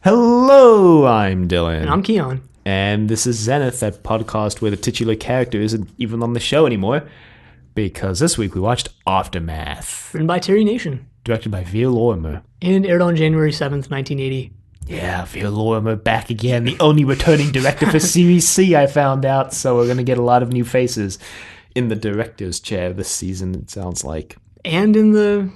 Hello, I'm Dylan. And I'm Keon. And this is Zenith, that podcast where the titular character isn't even on the show anymore. Because this week we watched Aftermath. Written by Terry Nation. Directed by Veer Lorimer. And aired on January 7th, 1980. Yeah, Veer Lorimer back again. The only returning director for Series C, I found out. So we're going to get a lot of new faces in the director's chair this season, it sounds like. And in the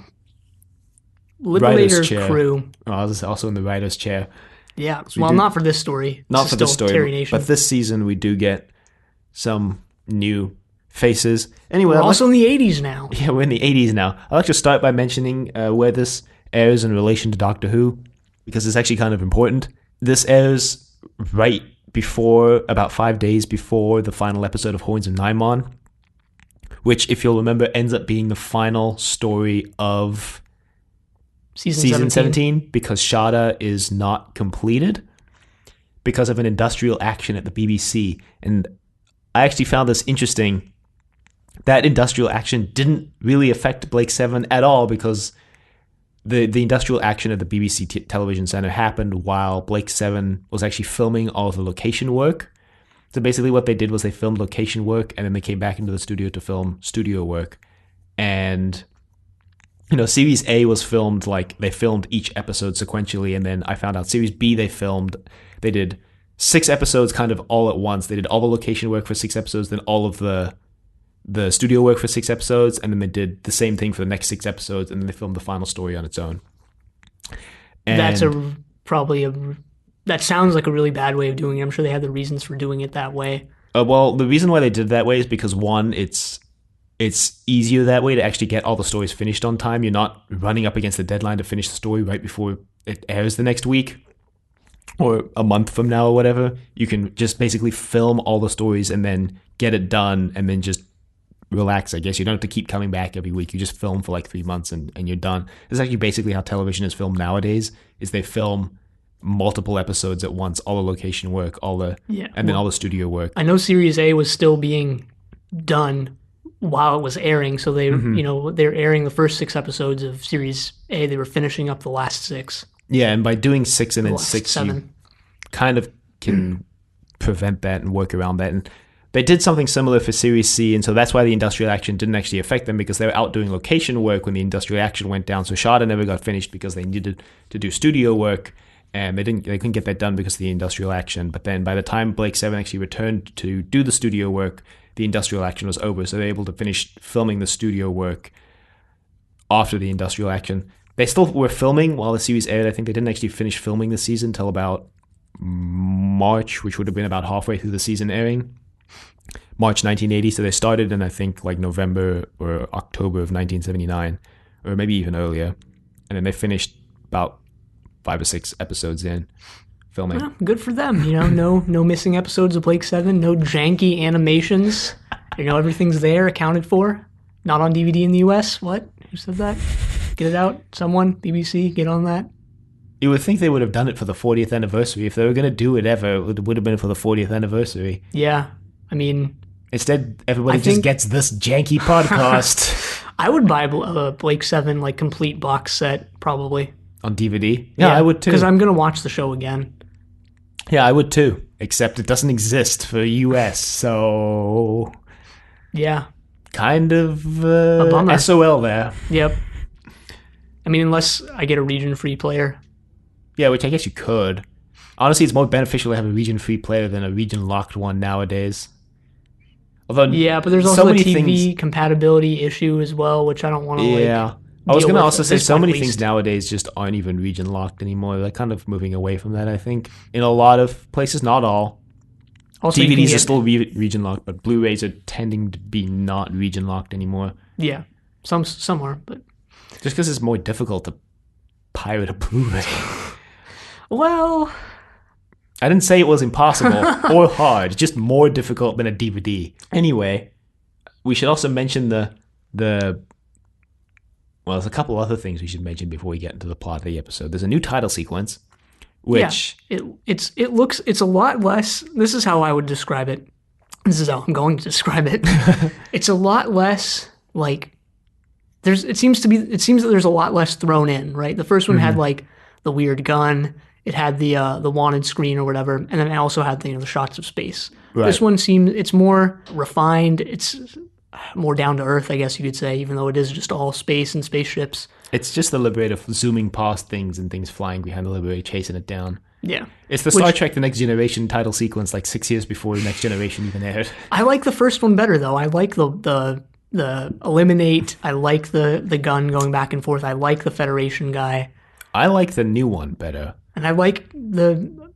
Liberator crew. Oh, I was also in the writer's chair. Yeah, well, not for this story. Not for this story, Terry Nation. but this season we do get some new faces. Anyway, we're also in the 80s now. Yeah, we're in the 80s now. I'd like to start by mentioning where this airs in relation to Doctor Who, because it's actually kind of important. This airs right before, about 5 days before the final episode of Horns of Nimon, which, if you'll remember, ends up being the final story of Season 17, because Shada is not completed because of an industrial action at the BBC. And I actually found this interesting. That industrial action didn't really affect Blake 7 at all, because the industrial action at the BBC television centre happened while Blake 7 was actually filming all of the location work. So basically what they did was they filmed location work, and then they came back into the studio to film studio work. And Series A was filmed, they filmed each episode sequentially, and then I found out Series B they did 6 episodes kind of all at once. They did all the location work for 6 episodes, then all of the studio work for 6 episodes, and then they did the same thing for the next 6 episodes, and then they filmed the final story on its own. And that sounds like a really bad way of doing it. I'm sure they had the reasons for doing it that way. Well, the reason why they did it that way is because, one, it's easier that way to actually get all the stories finished on time. You're not running up against the deadline to finish the story right before it airs the next week or a month from now or whatever. You can just basically film all the stories and then get it done and then just relax, I guess. You don't have to keep coming back every week. You just film for 3 months and you're done. This is actually basically how television is filmed nowadays, is they film multiple episodes at once, all the location work, then all the studio work. I know Series A was still being done while it was airing, so they're airing the first 6 episodes of Series A. They were finishing up the last 6. Yeah, and by doing 6 and then 6, 7. you kind of can prevent that and work around that. And they did something similar for Series C, and so that's why the industrial action didn't actually affect them, because they were out doing location work when the industrial action went down. So Shada never got finished because they needed to do studio work, and they couldn't get that done because of the industrial action. But then by the time Blake 7 actually returned to do the studio work, the industrial action was over, so they were able to finish filming the studio work after the industrial action. They still were filming while the series aired. I think they didn't actually finish filming the season until about March, which would have been about halfway through the season airing. March 1980, so they started in, I think, November or October of 1979, or maybe even earlier. And then they finished about 5 or 6 episodes in filming. Well, good for them. No missing episodes of Blake 7, no janky animations. Everything's there, accounted for. Not on DVD in the US. What? Who said that? Get it out. Someone, BBC, get on that. You would think they would have done it for the 40th anniversary. If they were going to do it ever, it would have been for the 40th anniversary. Yeah, I mean... Instead, everybody just gets this janky podcast. I would buy Blake 7, complete box set, probably. On DVD? Yeah, I would too. Because I'm going to watch the show again. Yeah, I would too. Except it doesn't exist for US, so... Yeah. Kind of a bummer. SOL there. Yep. I mean, unless I get a region-free player. Yeah, which I guess you could. Honestly, it's more beneficial to have a region-free player than a region-locked one nowadays. Although, yeah, but there's also a TV compatibility issue as well, which I don't want to Yeah. I was going to also say so many things nowadays just aren't even region-locked anymore. They're kind of moving away from that, I think. In a lot of places, not all. Also, DVDs are still region-locked, but Blu-rays are tending to be not region-locked anymore. Yeah, some are, but... Just because it's more difficult to pirate a Blu-ray. Well... I didn't say it was impossible or hard, just more difficult than a DVD. Anyway, we should also mention the well, there's a couple other things we should mention before we get into the plot of the episode. There's a new title sequence, which... Yeah, it's a lot less... This is how I would describe it. This is how I'm going to describe it. It's a lot less, it seems that there's a lot less thrown in, right? The first one had, the weird gun. it had the wanted screen or whatever, and then it also had the shots of space. Right. This one seems it's more refined. It's more down to earth, I guess you could say, even though it is just all space and spaceships. It's just the Liberator zooming past things and things flying behind the Liberator, chasing it down. Yeah. It's the Star Trek The Next Generation title sequence like 6 years before The Next Generation even aired. I like the first one better, though. I like the eliminate. I like the gun going back and forth. I like the Federation guy. I like the new one better. And I like the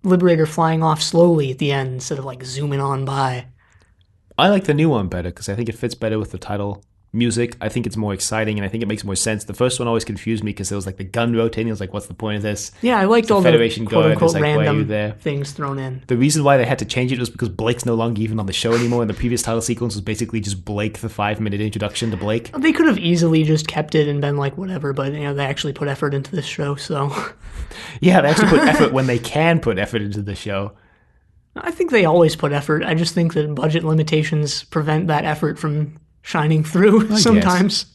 Liberator flying off slowly at the end instead of like zooming on by. I like the new one better because I think it fits better with the title music. I think it's more exciting and I think it makes more sense. The first one always confused me because it was like the gun rotating. I was like, what's the point of this? Yeah, I liked all Federation the quote-unquote like, random things thrown in. The reason why they had to change it was because Blake's no longer even on the show anymore, and the previous title sequence was basically just Blake, the 5-minute introduction to Blake. They could have easily just kept it and been like, whatever, but they actually put effort into this show, so... Yeah, they actually put effort when they can put effort into the show. I think they always put effort. I just think that budget limitations prevent that effort from shining through sometimes.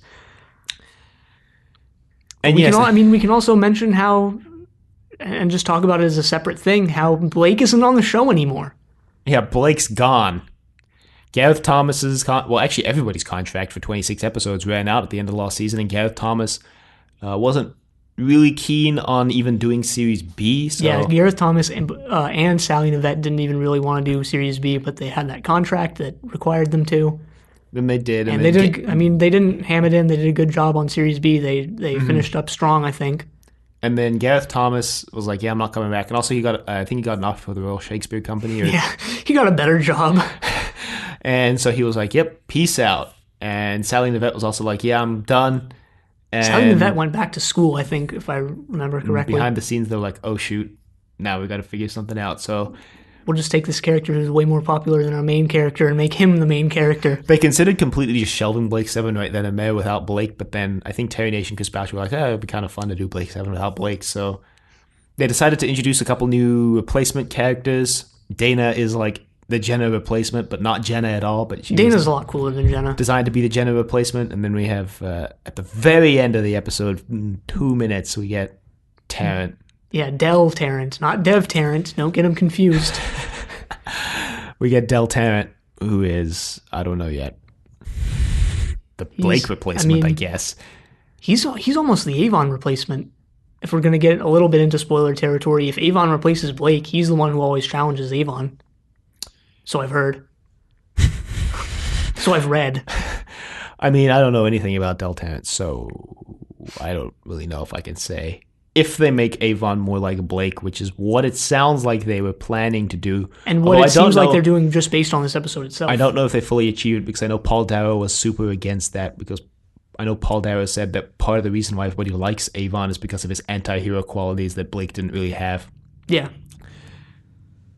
And we can also mention how, and just talk about it as a separate thing, how Blake isn't on the show anymore. Yeah, Blake's gone. Gareth Thomas's actually everybody's contract for 26 episodes ran out at the end of last season, and Gareth Thomas wasn't really keen on even doing Series B. So. Yeah, Gareth Thomas and Sally Nivette didn't even really want to do Series B, but they had that contract that required them to. Then they did, and they did. They didn't ham it in. They did a good job on Series B. They finished up strong, I think. And then Gareth Thomas was like, "Yeah, I'm not coming back." And also, I think he got an offer for the Royal Shakespeare Company. Yeah, he got a better job. And so he was like, "Yep, peace out." And Sally Nivette was also like, "Yeah, I'm done." And Sally Nivette went back to school, I think, if I remember correctly. Behind the scenes, they're like, "Oh shoot, now we got to figure something out." So. We'll just take this character who's way more popular than our main character and make him the main character. They considered completely just shelving Blake 7 right then and there without Blake, but then I think Terry Nation and Chris were like, it'd be kind of fun to do Blake 7 without Blake, so they decided to introduce a couple new replacement characters. Dana is like the Jenna replacement, but not Jenna at all. But Dana's a lot cooler than Jenna. Designed to be the Jenna replacement, and then we have, at the very end of the episode, 2 minutes, we get Tarrant. Yeah, Del Tarrant, not Dev Tarrant. Don't get him confused. We get Del Tarrant, who is, I don't know yet, the Blake replacement, I guess. He's almost the Avon replacement. If we're going to get a little bit into spoiler territory, if Avon replaces Blake, he's the one who always challenges Avon. So I've heard. So I've read. I mean, I don't know anything about Del Tarrant, so I don't really know if I can say. If they make Avon more like Blake, which is what it sounds like they were planning to do. And what it seems like they're doing just based on this episode itself. I don't know if they fully achieved it because I know Paul Darrow was super against that because I know Paul Darrow said that part of the reason why everybody likes Avon is because of his anti-hero qualities that Blake didn't really have. Yeah.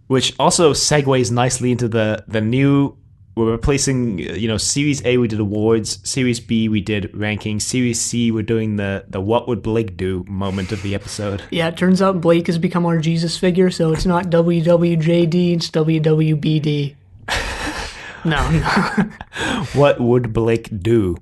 Which also segues nicely into the new... We're replacing, Series A, we did awards. Series B, we did rankings. Series C, we're doing the what would Blake do moment of the episode. Yeah, it turns out Blake has become our Jesus figure, so it's not WWJD, it's WWBD. No. What would Blake do?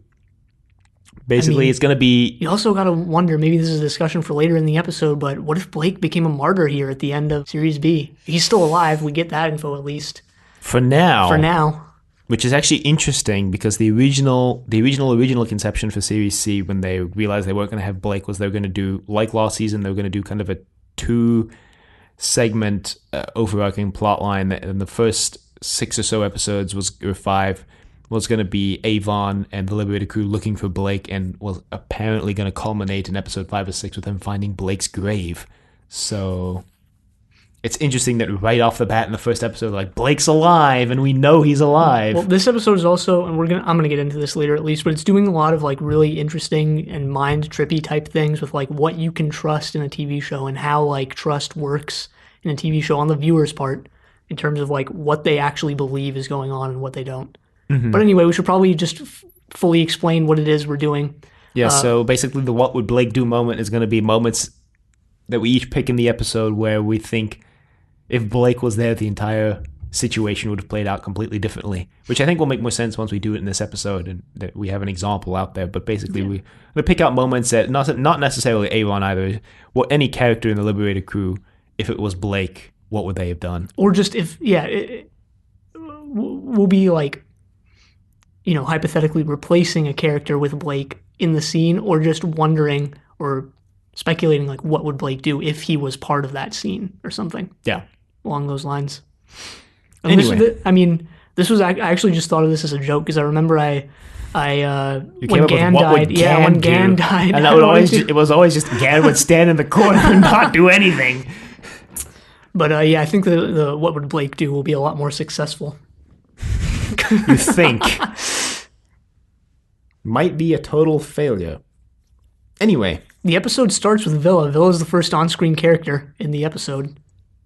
Basically, it's going to be... You also got to wonder, maybe this is a discussion for later in the episode, but what if Blake became a martyr here at the end of Series B? He's still alive. We get that info at least. For now. Which is actually interesting because the original conception for Series C, when they realized they weren't going to have Blake, was they were going to do, like last season, they were going to do kind of a 2-segment overarching plot line. And the first 6 or so episodes or 5 was going to be Avon and the Liberator crew looking for Blake, and was apparently going to culminate in episode 5 or 6 with them finding Blake's grave. So... It's interesting that right off the bat in the first episode, like, Blake's alive, and we know he's alive. Well, this episode is also, and I'm gonna get into this later at least, but it's doing a lot of like really interesting and mind trippy type things with like what you can trust in a TV show and how like trust works in a TV show on the viewer's part in terms of like what they actually believe is going on and what they don't. Mm-hmm. But anyway, we should probably just fully explain what it is we're doing. Yeah. So basically, the what would Blake do moment is going to be moments that we each pick in the episode where we think, if Blake was there the entire situation would have played out completely differently, which I think will make more sense once we do it in this episode and that we have an example out there. But basically, we pick out moments that not necessarily Avon either. What any character in the Liberator crew, if it was Blake, what would they have done? Or just we'll be like, hypothetically replacing a character with Blake in the scene, or just wondering or speculating like what would Blake do if he was part of that scene or something. Yeah, along those lines. And anyway, this was I actually just thought of this as a joke because I remember when Gan died, and it was always just Gan would stand in the corner and not do anything. But I think the what would Blake do will be a lot more successful. You think? Might be a total failure. Anyway, the episode starts with Villa. Villa's the first on-screen character in the episode.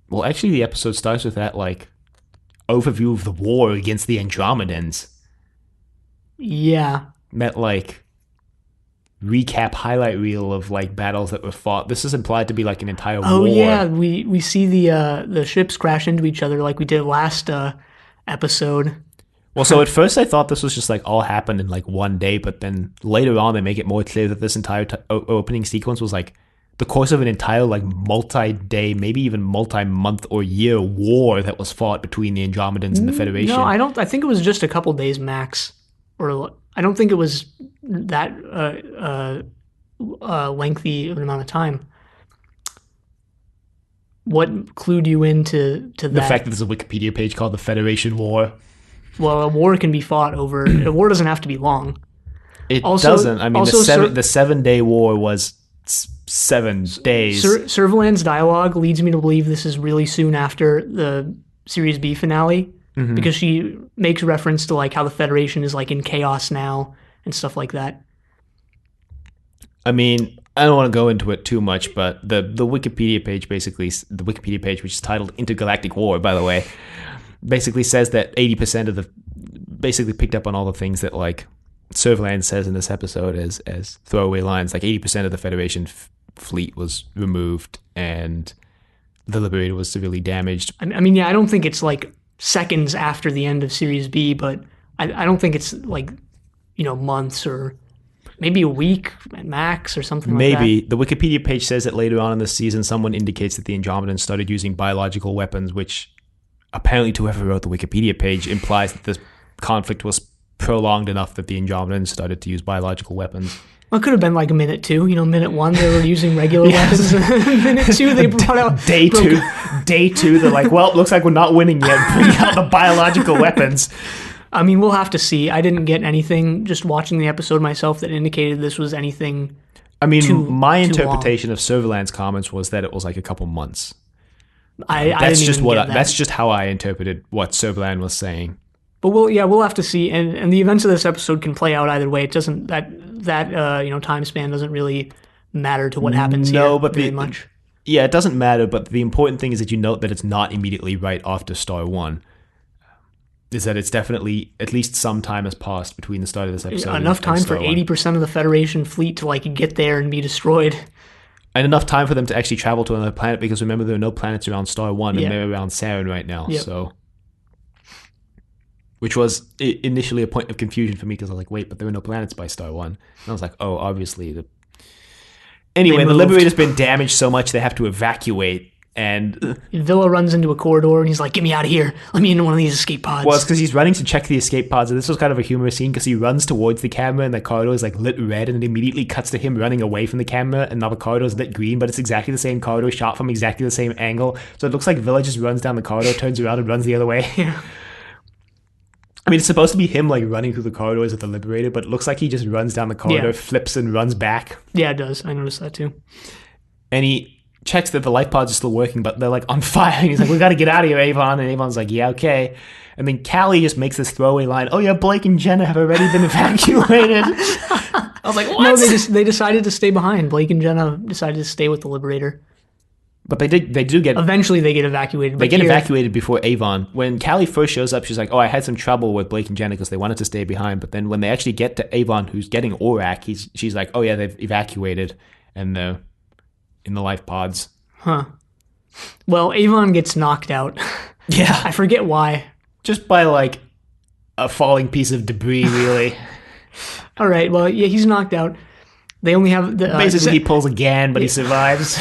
Well, actually, the episode starts with that overview of the war against the Andromedans. Yeah. That recap highlight reel of battles that were fought. This is implied to be an entire war. Oh yeah, we see the ships crash into each other like we did last episode. Well, so at first I thought this was just all happened in one day, but then later on they make it more clear that this entire opening sequence was the course of an entire multi-day, maybe even multi-month or year war that was fought between the Andromedans and the Federation. No, I think it was just a couple days max, or I don't think it was that lengthy of an amount of time. What clued you into that? The fact that there's a Wikipedia page called the Federation War. Well, a war can be fought over. A war doesn't have to be long. It doesn't. I mean, the 7-day war was 7 days. Servalan's dialogue leads me to believe this is really soon after the Series B finale, because she makes reference to how the Federation is in chaos now and stuff like that. I mean, I don't want to go into it too much, but the Wikipedia page which is titled Intergalactic War, by the way, basically says that 80% basically picked up on all the things that Servalan says in this episode as throwaway lines. 80% of the Federation fleet was removed and the Liberator was severely damaged. I mean, I don't think it's seconds after the end of Series B, but I don't think it's months or maybe a week at max or something like that. Maybe. The Wikipedia page says that later on in the season, someone indicates that the Andromedans started using biological weapons, which apparently to whoever wrote the Wikipedia page implies that this conflict was prolonged enough that the Andromedans started to use biological weapons. Well, it could have been minute 2. Minute 1 they were using regular weapons. Minute 2 they brought out... Day 2 they're well, it looks like we're not winning yet. Bring out the biological weapons. I mean, we'll have to see. I didn't get anything just watching the episode myself that indicated this was anything. I mean, my interpretation of Servalan's comments was that it was a couple months. That's just how I interpreted what Servalan was saying. But we'll have to see, and the events of this episode can play out either way. It doesn't that time span doesn't really matter to what happens here very much. Yeah, it doesn't matter. But the important thing is that you note that it's not immediately right after Star 1. Is that it's definitely at least some time has passed between the start of this episode. Enough time for 80% of the Federation fleet to get there and be destroyed. And enough time for them to actually travel to another planet, because remember, there are no planets around Star 1 and they're around Saren right now. Yep. So, which was initially a point of confusion for me, because I was wait, but there were no planets by Star 1. And I was oh, obviously. Anyway, the Liberator's been damaged so much they have to evacuate. And Villa runs into a corridor and he's get me out of here. Let me into one of these escape pods. Well, it's because he's running to check the escape pods. And this was kind of a humorous scene because he runs towards the camera and the corridor is lit red, and it immediately cuts to him running away from the camera, and now the corridor is lit green, but it's exactly the same corridor shot from exactly the same angle. So it looks like Villa just runs down the corridor, turns around and runs the other way. Yeah. I mean, it's supposed to be him running through the corridors of the Liberator, but it looks like he just runs down the corridor, flips and runs back. Yeah, it does. I noticed that too. And he checks that the life pods are still working, but they're on fire. And he's we got to get out of here, Avon. And Avon's yeah, okay. And then Callie just makes this throwaway line, oh yeah, Blake and Jenna have already been evacuated. I was what? No, they decided to stay behind. Blake and Jenna decided to stay with the Liberator. But they do get... Eventually they get evacuated. They get evacuated before Avon. When Callie first shows up, she's oh, I had some trouble with Blake and Jenna because they wanted to stay behind. But then when they actually get to Avon, who's getting Orac, she's oh yeah, they've evacuated. And they're in the life pods. Huh. Well, Avon gets knocked out Yeah. I forget why. Just by, like, a falling piece of debris, really. All right, well, yeah, he's knocked out. They only have the Basically, he pulls again, but he survives.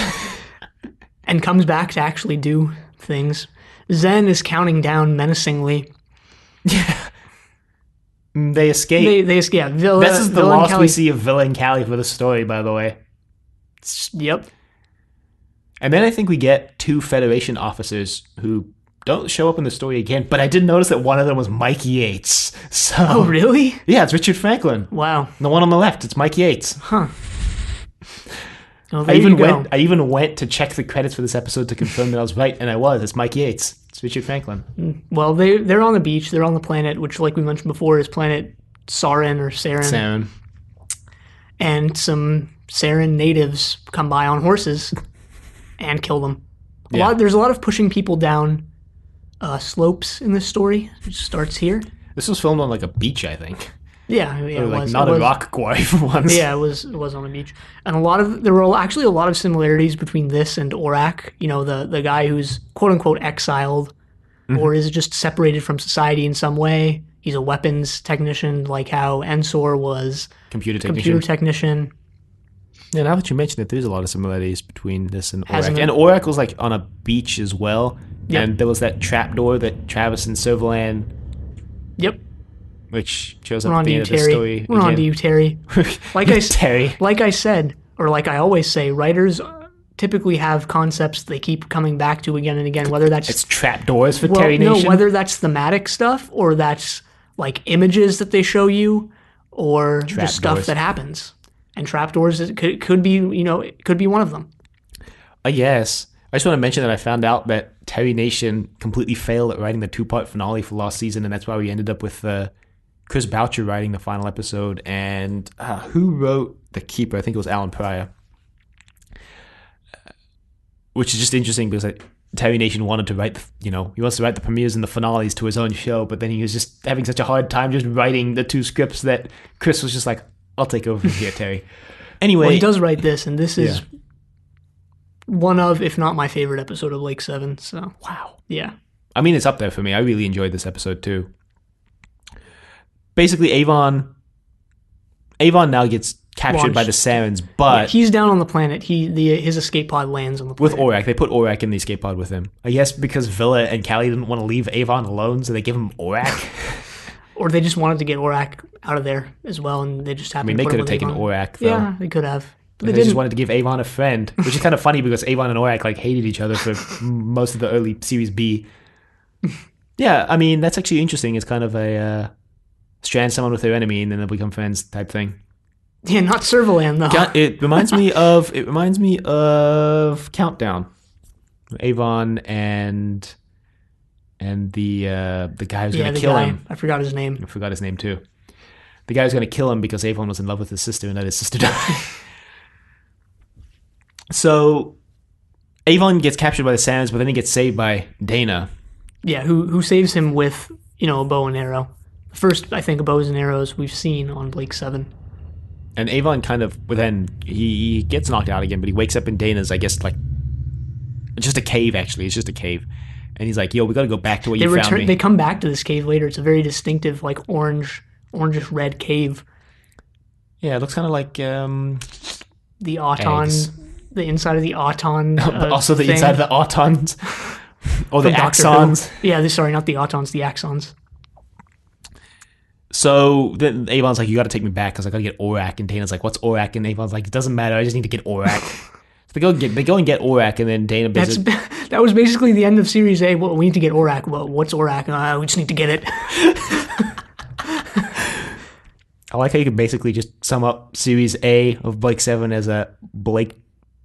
and comes back to actually do things. Zen is counting down menacingly. Yeah. They escape. They escape. Yeah, This is the Villa and loss we Kelly- see of Villa and Callie for the story, by the way. Yep. And then I think we get 2 Federation officers who don't show up in the story again, but I did notice that one of them was Mike Yates. So, Oh, really? yeah, it's Richard Franklin. Wow. The one on the left, it's Mike Yates. Huh. Well, I there even you go. went to check the credits for this episode to confirm that I was right, and I was. It's Mike Yates. It's Richard Franklin. Well, they're on the beach. They're on the planet, which, like we mentioned before, is planet Sarin or Saren. Saren. And some Saren natives come by on horses and kill them. There's a lot of pushing people down slopes in this story. It starts here. This was filmed on like a beach, I think. Yeah, Or it like was. not It a was- rock quarry for once. Yeah, it was on a beach, and there were actually a lot of similarities between this and Orac. You know, the guy who's quote unquote exiled, or is just separated from society in some way. He's a weapons technician, like how Ensor was Computer technician. computer technician. Yeah, now that you mention it, there's a lot of similarities between this and Hasn't Orac. it? And Orac was like on a beach as well. Yep. And there was that trapdoor that Travis and Servalan, Yep, which shows we're up on at to the you, end of the Terry. story. We're on to again. you, Terry. Terry. Like I said, or like I always say, writers typically have concepts they keep coming back to again and again. Whether that's It's trapdoors for Terry Nation. whether that's thematic stuff or that's like images that they show you, or just stuff Trapdoors. that happens. And trapdoors could be, it could be one of them. I guess. I just want to mention that I found out that Terry Nation completely failed at writing the 2-part finale for last season, and that's why we ended up with Chris Boucher writing the final episode. And who wrote The Keeper? I think it was Alan Pryor. Which is just interesting because Terry Nation wanted to write, he wants to write the premieres and the finales to his own show, but then he was just having such a hard time just writing the 2 scripts that Chris was just like, I'll take over from here, Terry. Anyway. Well, he does write this, and this is Yeah. one of, if not my favorite episode of Lake 7. So, Wow. yeah. I mean, it's up there for me. I really enjoyed this episode too. Basically, Avon now gets captured by the Sarens, but He's down on the planet. His escape pod lands on the with planet. Orac. They put Orac in the escape pod with him. I guess because Villa and Callie didn't want to leave Avon alone, so they give him Orac. Or they just wanted to get Orac out of there as well, and they just I happened mean, to they put could him have with taken Avon. Orac, though. Yeah, they could have. But They they just didn't. wanted to give Avon a friend, which is kind of funny because Avon and Orac like hated each other for most of the early Series B. Yeah, I mean, that's actually interesting. It's kind of a strand someone with their enemy and then they'll become friends type thing. Yeah, not Servalan, though. It reminds me of Countdown. Avon and the guy who's Yeah, going the to kill guy. him. I forgot his name. I forgot his name too. The guy who's going to kill him because Avon was in love with his sister and let his sister die. So Avon gets captured by the Sarens, but then he gets saved by Dana. Yeah, who saves him with, a bow and arrow. First, I think, bows and arrows we've seen on Blake 7. And Avon then he gets knocked out again, but he wakes up in Dana's, I guess, like, it's just a cave, actually. It's just a cave. And he's like, yo, we got to go back to where you found me. They come back to this cave later. It's a very distinctive, like, orangish red cave. Yeah, it looks kind of like The Auton, eggs. the inside of the Auton. But also the thing inside of the Autons. Or the from Doctor Who. Axons. Yeah, sorry, not the Autons, the Axons. So then Avon's like, you got to take me back because I got to get Orac. And Dana's like, what's Orac? And Avon's like, it doesn't matter. I just need to get Orac. So they go and get Orac, and then Dana basically... That was basically the end of Series A. Well, we need to get Orac. Well, what's Orac? We just need to get it. I like how you could basically just sum up Series A of Blake 7 as a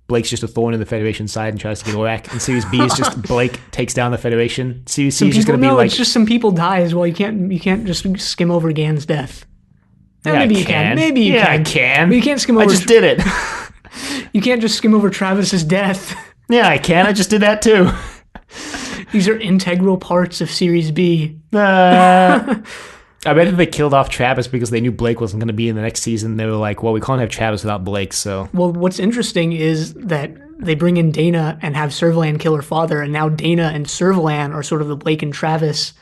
Blake's just a thorn in the Federation's side and tries to get Orac. And Series B is just Blake takes down the Federation. Series C is just going to be like... it's just some people die as well. You can't just skim over Gan's death. Maybe you can. Maybe you can. I can. But you can't skim I over... just did it. You can't just skim over Travis's death. Yeah, I can. I just did that These are integral parts of Series B. I bet if they killed off Travis because they knew Blake wasn't going to be in the next season, they were like, well, we can't have Travis without Blake, so... Well, what's interesting is that they bring in Dana and have Servalan kill her father, and now Dana and Servalan are sort of the Blake and Travis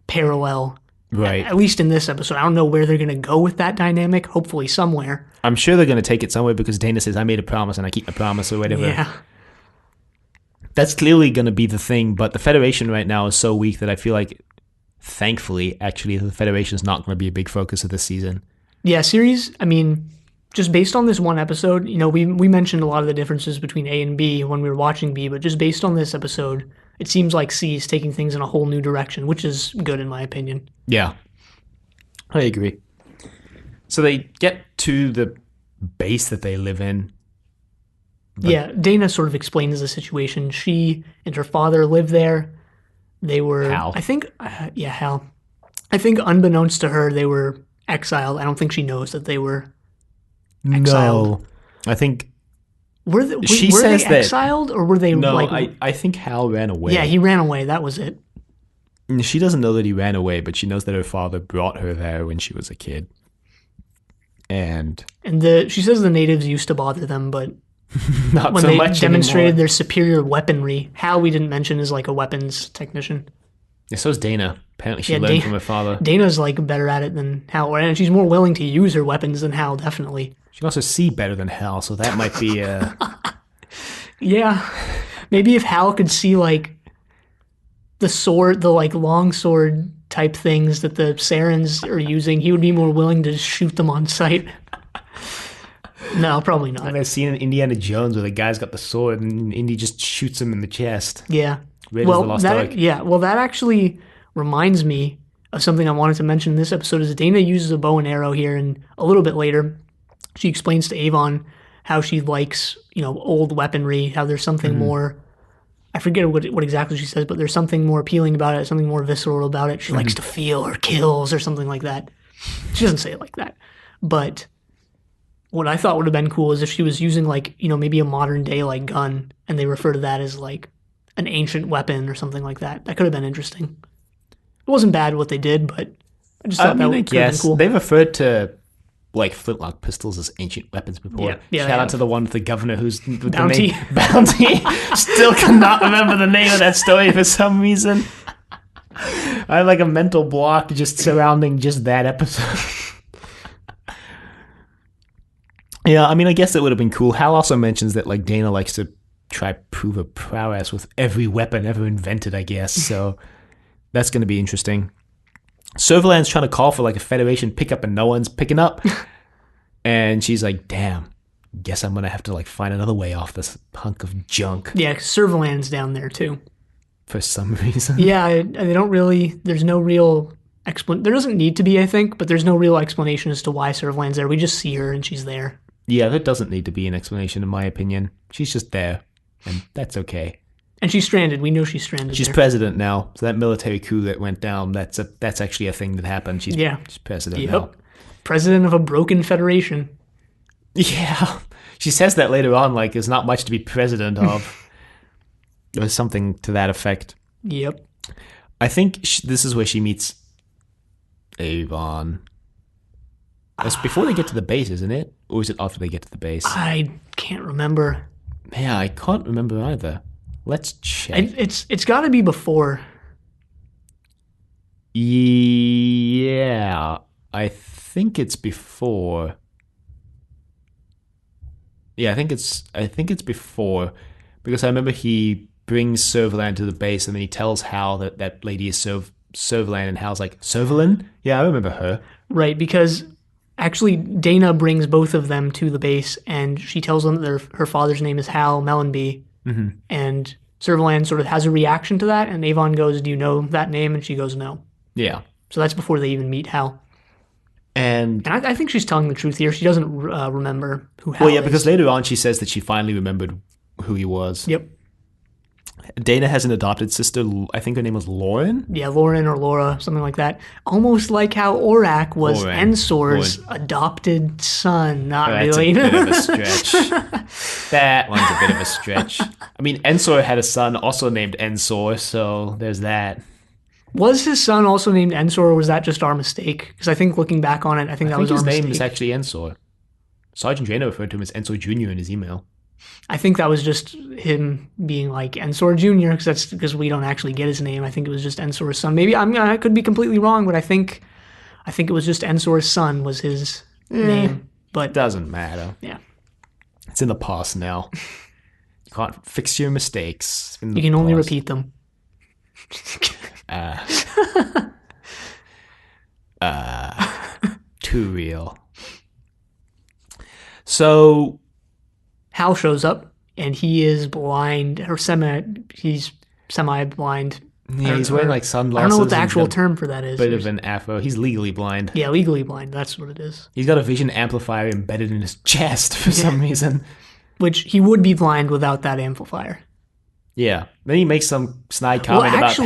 parallel. Right. At least in this episode. I don't know where they're going to go with that dynamic. Hopefully somewhere. I'm sure they're going to take it somewhere because Dana says, I made a promise and I keep my promise or whatever. Yeah. That's clearly going to be the thing, but the Federation right now is so weak that I feel like, thankfully, actually, the Federation is not going to be a big focus of this season. Yeah, series, I mean, just based on this one episode, you know, we mentioned a lot of the differences between A and B when we were watching B, but just based on this episode, it seems like C is taking things in a whole new direction, which is good in my opinion. Yeah, I agree. So they get to the base that they live in. Yeah, Dana sort of explains the situation. She and her father live there. They were, Hal. I think, Hal. I think unbeknownst to her, they were exiled. I don't think she knows that they were exiled. No, I think Were they, She were says they that- exiled or were they no. like? I think Hal ran away. Yeah, he ran away. That was it. She doesn't know that he ran away, but she knows that her father brought her there when she was a kid. And She says the natives used to bother them, but not when so they much demonstrated anymore. their superior weaponry, Hal we didn't mention is like a weapons technician. Yeah, so is Dana. Apparently she Yeah, learned Dana- from her father. Dana's like better at it than Hal, and she's more willing to use her weapons than Hal, definitely. She can also see better than Hal, so that might be... Yeah, maybe if Hal could see like the sword, the like long sword type things that the Sarens are using, he would be more willing to shoot them on sight. No, probably not. I've seen in Indiana Jones where the guy's got the sword and Indy just shoots him in the chest. Yeah. Raiders of the Lost Ark. That actually reminds me of something I wanted to mention in this episode is Dana uses a bow and arrow here, and a little bit later she explains to Avon how she likes, old weaponry, how there's something more, I forget what exactly she says, but there's something more appealing about it, something more visceral about it. She likes to feel her kills or something like that. She doesn't say it like that. But what I thought would have been cool is if she was using maybe a modern day gun, and they refer to that as like an ancient weapon or something like that. That could have been interesting. It wasn't bad what they did, but I just thought that would have been cool. They've referred to flintlock pistols as ancient weapons before. Yeah, Shout out to the one with the governor who's with Bounty. the name Bounty. Still cannot remember the name of that story for some reason. I have a mental block just surrounding just that episode. Yeah, I guess it would have been cool. Hal also mentions that Dana likes to try prove her prowess with every weapon ever invented, I guess. So that's going to be interesting. Servalan's trying to call for a Federation pickup and no one's picking up. And she's like, damn, guess I'm going to have to find another way off this hunk of junk Yeah, Servalan's down there too. for some reason. Yeah, they don't really, there's no real there doesn't need to be, I think, but there's no real explanation as to why Servalan's there. We just see her and she's there. Yeah, there doesn't need to be an explanation in my opinion. She's just there, and that's okay. And she's stranded. We know she's stranded. She's there. president now, so that military coup that went down, that's actually a thing that happened. She's president now. President of a broken federation. Yeah. She says that later on, there's not much to be president of. Or something to that effect. Yep. I think this is where she meets Avon. That's before they get to the base, isn't it? Or is it after they get to the base? I can't remember. Yeah, I can't remember either. Let's check. It's got to be before. Yeah, I think it's before. Yeah, I think it's before, because I remember he brings Servalan to the base and then he tells Hal that lady is Servalan, and Hal's like, Servalan? Yeah, I remember her. Right, because actually Dana brings both of them to the base and she tells them that her father's name is Hal Mellenby. Mm-hmm. And Servalan sort of has a reaction to that, and Avon goes, do you know that name? And she goes, no. Yeah. So that's before they even meet Hal. And I think she's telling the truth here. She doesn't remember who Hal is. Well, yeah, because later on she says that she finally remembered who he was. Yep. Dana has an adopted sister. I think her name was Lauren. Yeah, Lauren or Laura, something like that. Almost like how Orac was Ensor's adopted son. Not really. That's a bit of a stretch. That one's a bit of a stretch. Ensor had a son also named Ensor, so there's that. Was his son also named Ensor, or was that just our mistake? Because I think looking back on it, I think I that think was our his name mistake. is actually Ensor. Sergeant Jaina referred to him as Ensor Jr. in his email. I think that was just him being like Ensor Jr. because that's because we don't actually get his name. I think it was just Ensor's son. Maybe I could be completely wrong, but I think it was just Ensor's son was his name. But Doesn't matter. yeah, It's in the past now. You can't fix your mistakes. It's in the you can only past. repeat them. Too real. So Hal shows up and he is blind or he's semi-blind. yeah, he's wearing like I sunglasses. don't know what the and actual he's got term for that a is. bit of an afro. He's legally blind. Yeah, legally blind. That's what it is. He's got a vision amplifier embedded in his chest for some reason. Which he would be blind without that amplifier. Yeah. Then he makes some snide comment about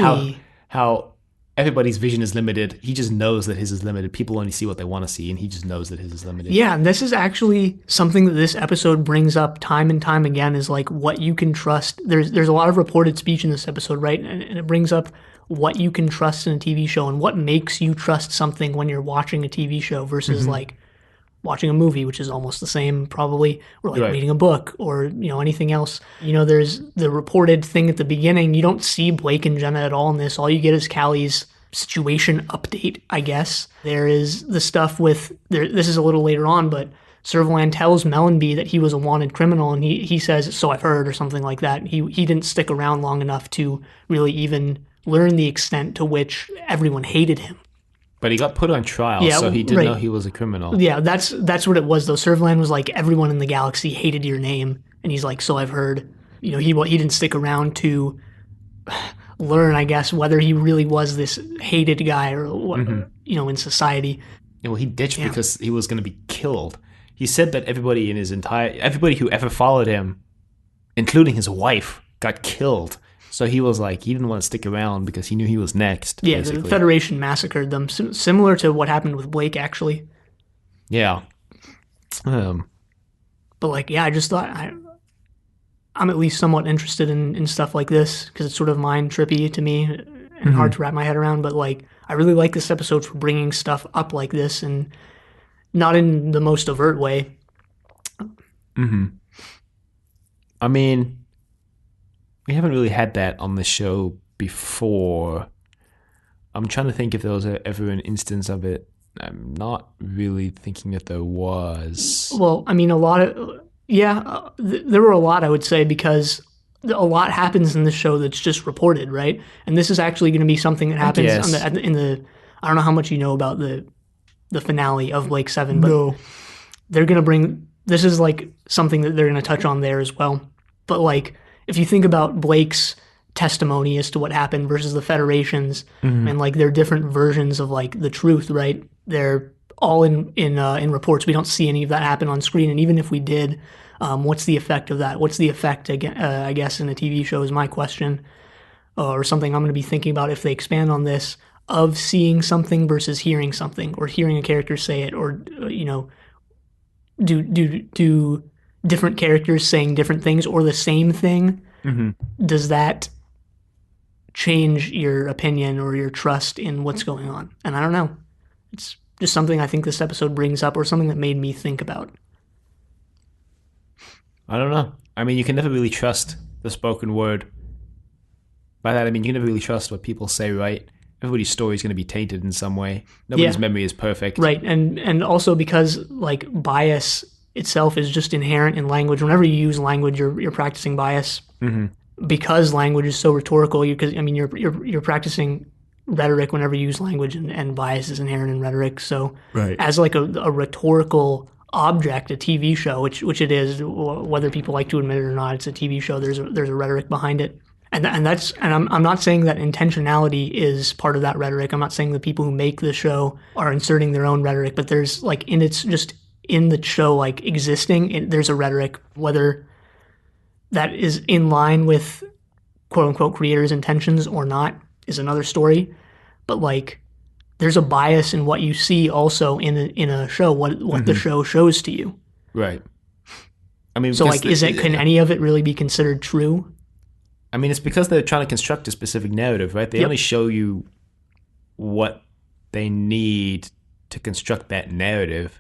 how everybody's vision is limited. He just knows that his is limited. People only see what they want to see, and he just knows that his is limited. Yeah, and this is actually something that this episode brings up time and time again is like what you can trust. There's a lot of reported speech in this episode, right? And it brings up what you can trust in a TV show and what makes you trust something when you're watching a TV show versus like watching a movie, which is almost the same probably, or like Right. reading a book or, anything else. There's the reported thing at the beginning. You don't see Blake and Jenna at all in this. All you get is Callie's situation update, I guess. There is the stuff with, this is a little later on, but Servalan tells Mellenby that he was a wanted criminal, and he says, "So I've heard," or something like that. He didn't stick around long enough to really even learn the extent to which everyone hated him. But he got put on trial, Yeah, so he did right. know he was a criminal. Yeah, that's what it was though. Servalan was like, everyone in the galaxy hated your name, and he's like, "So I've heard." He didn't stick around to learn, I guess, whether he really was this hated guy or what, in society. Yeah, well, he ditched because he was going to be killed. He said that everybody who ever followed him, including his wife, got killed. So he was like, he didn't want to stick around because he knew he was next. Yeah, basically. the Federation massacred them, similar to what happened with Blake, actually. Yeah. But like, yeah, I just thought I'm at least somewhat interested in stuff like this because it's sort of mind trippy to me and hard to wrap my head around. But like, I really like this episode for bringing stuff up like this and not in the most overt way. I mean, we haven't really had that on the show before. I'm trying to think if there was ever an instance of it. I'm not really thinking that there was. Well, I mean, a lot of there were a lot, I would say, because a lot happens in this show that's just reported, right? And this is actually going to be something that happens in the. I don't know how much you know about the finale of Blake 7, but they're going to bring. This is like something that they're going to touch on there as well. But like, if you think about Blake's testimony as to what happened versus the Federation's, and like their different versions of like the truth, right? They're all in reports. We don't see any of that happen on screen, and even if we did, what's the effect of that? What's the effect, I guess, in a TV show is my question, or something I'm going to be thinking about if they expand on this, of seeing something versus hearing something, or hearing a character say it, or do different characters saying different things or the same thing? Does that change your opinion or your trust in what's going on? And I don't know. It's just something I think this episode brings up, or something that made me think about. I don't know. I mean, you can never really trust the spoken word. By that, I mean, you can never really trust what people say, right? Everybody's story is going to be tainted in some way. Nobody's memory is perfect. Right. And also because like bias itself is just inherent in language. Whenever you use language, you're practicing bias. Because language is so rhetorical, you're practicing rhetoric whenever you use language, and bias is inherent in rhetoric. So as like a rhetorical object, a TV show, which it is, whether people like to admit it or not, it's a TV show. There's a rhetoric behind it, and I'm not saying that intentionality is part of that rhetoric. I'm not saying the people who make the show are inserting their own rhetoric, but there's like in the show, like existing, there's a rhetoric. Whether that is in line with quote unquote creators' intentions or not is another story. But like, there's a bias in what you see also in a show, what the show shows to you. Right. I mean, so like, can any of it really be considered true? I mean, it's because they're trying to construct a specific narrative, right? They only show you what they need to construct that narrative.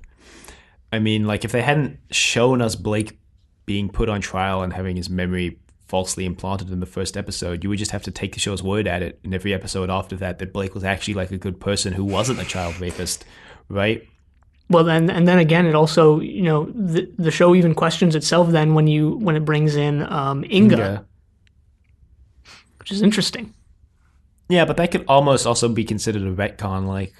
I mean, like, if they hadn't shown us Blake being put on trial and having his memory falsely implanted in the first episode, you would just have to take the show's word at it in every episode after that Blake was actually like a good person who wasn't a child rapist, right? Well, and then again, it also, the show even questions itself then when it brings in Inga, which is interesting. Yeah, but that could almost also be considered a retcon. Like,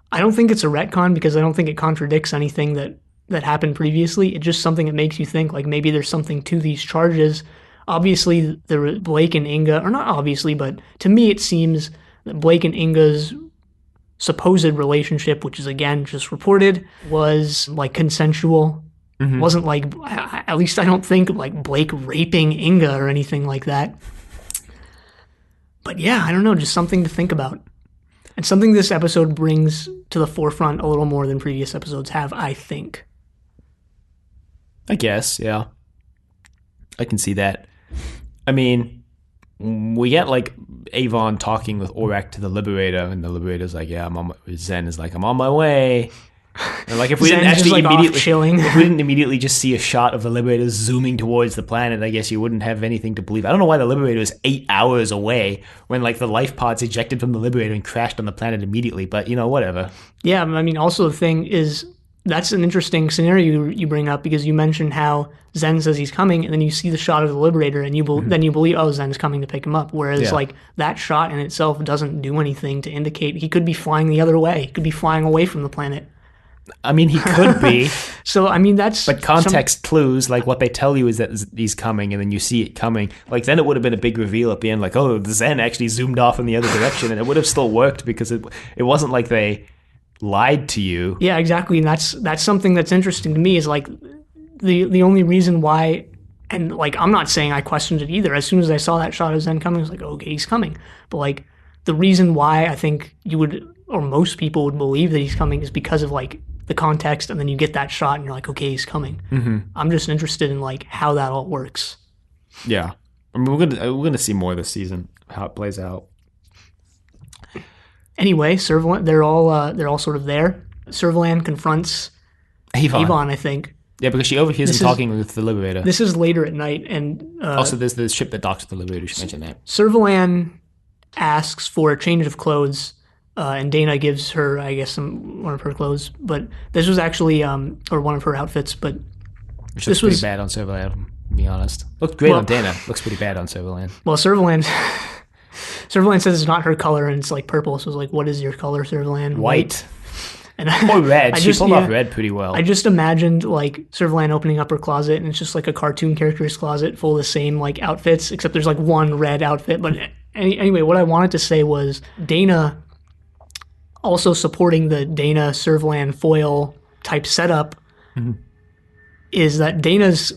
I don't think it's a retcon because I don't think it contradicts anything that happened previously. It's just something that makes you think like maybe there's something to these charges. Obviously, Blake and Inga, or not obviously, but to me it seems that Blake and Inga's supposed relationship, which is again just reported, was like consensual. Mm-hmm. Wasn't like, at least I don't think like Blake raping Inga or anything like that. But yeah, I don't know, just something to think about. And something this episode brings to the forefront a little more than previous episodes have, I think. I guess, yeah. I can see that. I mean, we get like Avon talking with Orac to the Liberator, and the Liberator's like, yeah, Zen is like, I'm on my way. And like, if we didn't actually if we didn't immediately just see a shot of the Liberator zooming towards the planet, I guess you wouldn't have anything to believe. I don't know why the Liberator is 8 hours away when like the life pods ejected from the Liberator and crashed on the planet immediately. But whatever. Yeah, I mean, also the thing is, that's an interesting scenario you bring up because you mentioned how Zen says he's coming, and then you see the shot of the Liberator, and then you believe, oh, Zen's coming to pick him up. Whereas like that shot in itself doesn't do anything to indicate he could be flying the other way. He could be flying away from the planet. I mean, he could be. So, I mean, that's... But context clues, like what they tell you is that he's coming, and then you see it coming. Like, then it would have been a big reveal at the end, like, oh, the Zen actually zoomed off in the other direction, and it would have still worked because it wasn't like they lied to you. Yeah, exactly, and that's something that's interesting to me is, like, the only reason why... And, like, I'm not saying I questioned it either. As soon as I saw that shot of Zen coming, I was like, okay, he's coming. But, like, the reason why I think you would... or most people would believe that he's coming is because of, like, the context, and then you get that shot and you're like, okay, he's coming. Mm-hmm. I'm just interested in like how that all works. Yeah, I mean, we're gonna see more this season, how it plays out. Anyway, Servalan, they're all sort of there. Servalan confronts Avon, I think. Yeah, because she overhears him talking with the Liberator. This is later at night, and also there's the ship that docks with the Liberator. She mentioned that. Servalan asks for a change of clothes. And Dana gives her, I guess, one of her clothes, but this was actually, or one of her outfits, but which looks pretty bad on Servalan, to be honest. Looked great on Dana. Looks pretty bad on Servalan. Well, Servalan says it's not her color, and it's like purple, so it's like, what is your color, Servalan? White. Or red. She pulled off red pretty well. I just imagined, like, Servalan opening up her closet, and it's just like a cartoon character's closet full of the same, like, outfits, except there's, like, one red outfit. But anyway, what I wanted to say was Dana... also supporting the Dana Servalan foil type setup is that Dana's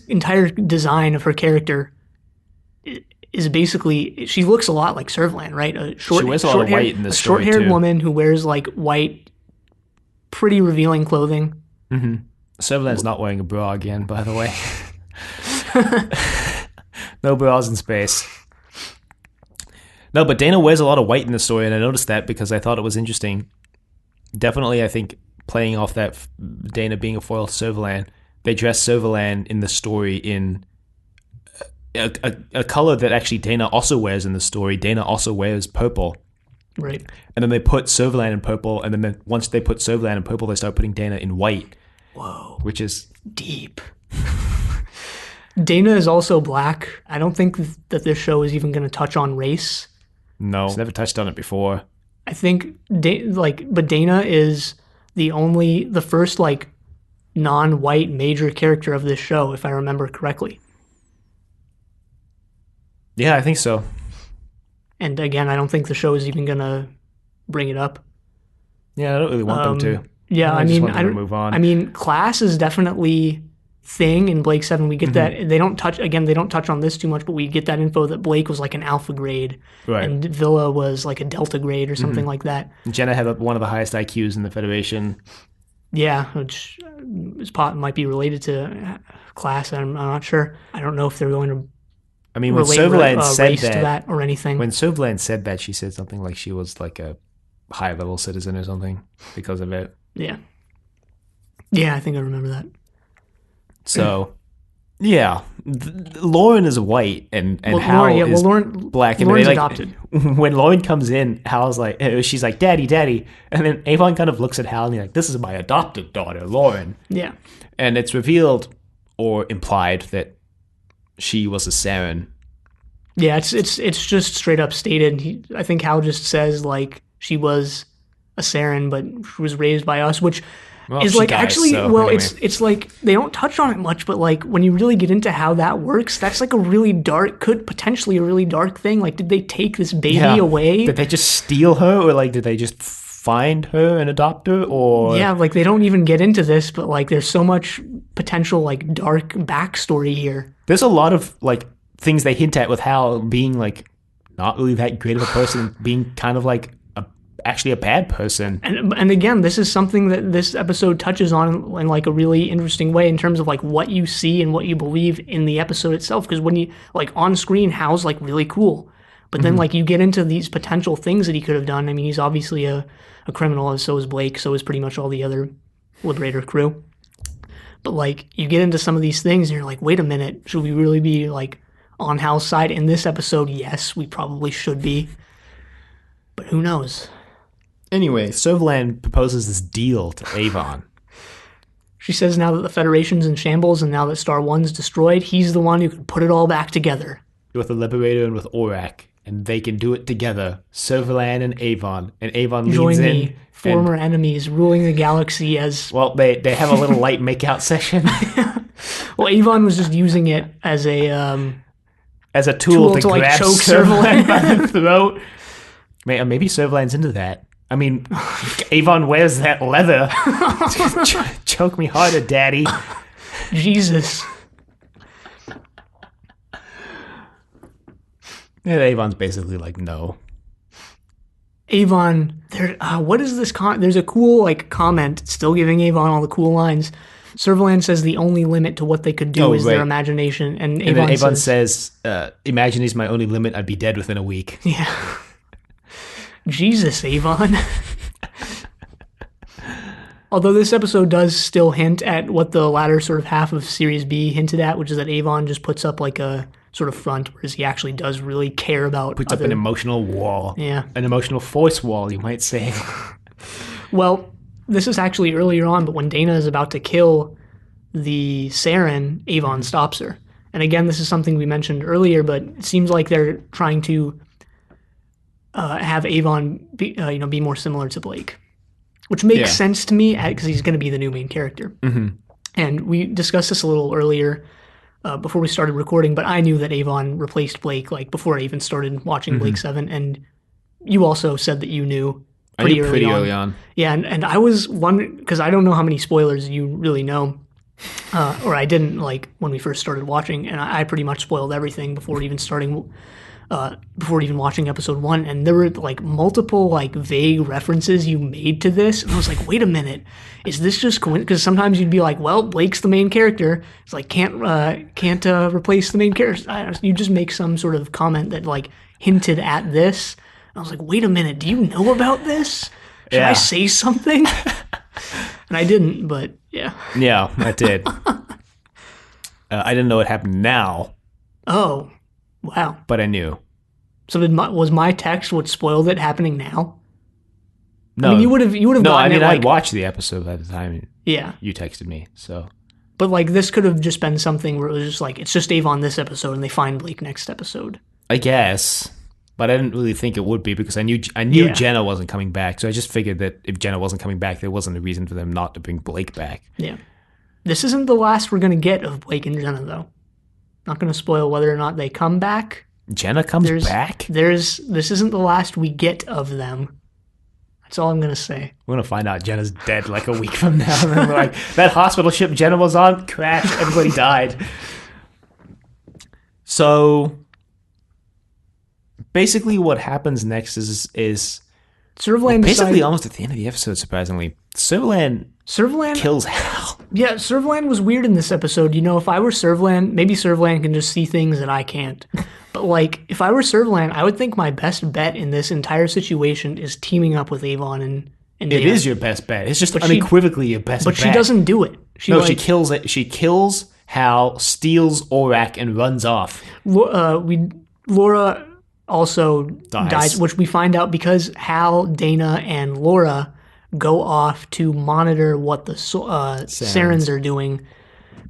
entire design of her character is basically, she looks a lot like Servalan, right? She wears a lot of white in this story, short-haired woman who wears like white, pretty revealing clothing. Mm-hmm. Servalan's not wearing a bra again, by the way. No bras in space. No, but Dana wears a lot of white in the story, and I noticed that because I thought it was interesting. Definitely, I think, playing off that Dana being a foil to Servalan, they dress Servalan in the story in a color that actually Dana also wears in the story. Dana also wears purple. Right. And then they put Servalan in purple, and then once they put Servalan in purple, they start putting Dana in white. Whoa. Which is deep. Dana is also black. I don't think that this show is even going to touch on race. No, it's never touched on it before. I think, but Dana is the first, like, non-white major character of this show, if I remember correctly. Yeah, I think so. And again, I don't think the show is even going to bring it up. Yeah, I don't really want them to. Yeah, I mean, I move on. I mean, class is definitely thing in Blake 7. We get that. They don't touch on this too much, but we get that info that Blake was like an alpha grade, right, and Villa was like a delta grade or something like that. Jenna had one of the highest IQs in the Federation. Yeah, which might be related to class. I'm not sure. I don't know if they're going to I mean, when relate Servalan said race to that, that or anything. when Servalan said that, she said something like she was like a high level citizen or something because of it. Yeah. Yeah, I think I remember that. So, yeah, Lauren is white and Hal is black. And Lauren's like, adopted. When Lauren comes in, Hal's like, she's like, "Daddy, Daddy," and then Avon kind of looks at Hal and he's like, "This is my adopted daughter, Lauren." Yeah. And it's revealed or implied that she was a Saren. Yeah, it's just straight up stated. I think Hal just says like she was a Saren, but she was raised by us, which is like dies, actually so well, anyway. it's like they don't touch on it much, but like when you really get into how that works, that's like a really dark, could potentially a really dark thing. Like, did they take this baby away? Did they just steal her, or like did they just find her and adopt her, or Yeah, like they don't even get into this, but like there's so much potential like dark backstory here. There's a lot of like things they hint at with Hal being like not really that great of a person, being kind of like actually a bad person. And again, this is something that this episode touches on in like a really interesting way in terms of like what you see and what you believe in the episode itself. Because when you like on screen, Hal's like really cool, but then like you get into these potential things that he could have done. I mean, he's obviously a criminal, so is Blake, so is pretty much all the other Liberator crew. But like you get into some of these things and you're like, wait a minute, should we really be like on Hal's side in this episode? Yes, we probably should be, but who knows? Anyway, Servalan proposes this deal to Avon. She says now that the Federation's in shambles and now that Star One's destroyed, he's the one who can put it all back together. With the Liberator and with Orac, and they can do it together. Servalan and Avon leads Join in. the former enemies ruling the galaxy as... Well, they have a little light makeout session. Well, Avon was just using it as a tool to like grab choke Servalan by the throat. Maybe Servalan's into that. I mean, Avon wears that leather. Choke me harder, Daddy. Jesus. Yeah, Avon's basically like, no. Avon, what is this? There's a cool like comment, still giving Avon all the cool lines. Servalan says the only limit to what they could do is their imagination, and Avon says, "Imagine is my only limit. I'd be dead within a week." Yeah. Jesus, Avon. Although this episode does still hint at what the latter sort of half of Series B hinted at, which is that Avon just puts up like a sort of front, whereas he actually does really care about Puts up an emotional wall. Yeah. An emotional force wall, you might say. Well, this is actually earlier on, but when Dana is about to kill the Saren, Avon stops her. And again, this is something we mentioned earlier, but it seems like they're trying to have Avon be more similar to Blake, which makes sense to me because he's going to be the new main character. Mm-hmm. And we discussed this a little earlier before we started recording, but I knew that Avon replaced Blake like before I even started watching Blake 7, and you also said that you knew pretty early on. Yeah, and I was wondering, because I don't know how many spoilers you really know, or I didn't like when we first started watching, and I pretty much spoiled everything before even watching episode 1, and there were like multiple like vague references you made to this, and I was like, wait a minute, is this just coincidence? Because sometimes you'd be like, well, Blake's the main character, it's like can't replace the main character. You just make some sort of comment that like hinted at this. And I was like, wait a minute, do you know about this? Should I say something? And I didn't, but yeah. Yeah, I did. I didn't know it happened now. Oh. Wow. But I knew. So was my text what spoiled it happening now? No. I mean, you would have No, I gotten mean, it, I watched the episode at the time yeah. you texted me, so. But like this could have just been something where it was just like, it's just Avon this episode and they find Blake next episode. I guess. But I didn't really think it would be because I knew Jenna wasn't coming back. So I just figured that if Jenna wasn't coming back, there wasn't a reason for them not to bring Blake back. Yeah. This isn't the last we're going to get of Blake and Jenna, though. Not going to spoil whether or not they come back. Jenna comes back? This isn't the last we get of them. That's all I'm going to say. We're going to find out Jenna's dead like a week from now. And then we're like, that hospital ship Jenna was on crashed. Everybody died. So basically what happens next is Servalan basically almost at the end of the episode, surprisingly. Servalan Servalan, kills Hal. yeah, Servalan was weird in this episode. You know, if I were Servalan, maybe Servalan can just see things that I can't. But like, if I were Servalan, I would think my best bet in this entire situation is teaming up with Avon and It Dana. is your best bet. It's just But unequivocally your best bet. But she doesn't do it. She kills it. She kills Hal, steals Orac, and runs off. Laura also dies, which we find out because Hal, Dana, and Laura go off to monitor what the Sarens are doing,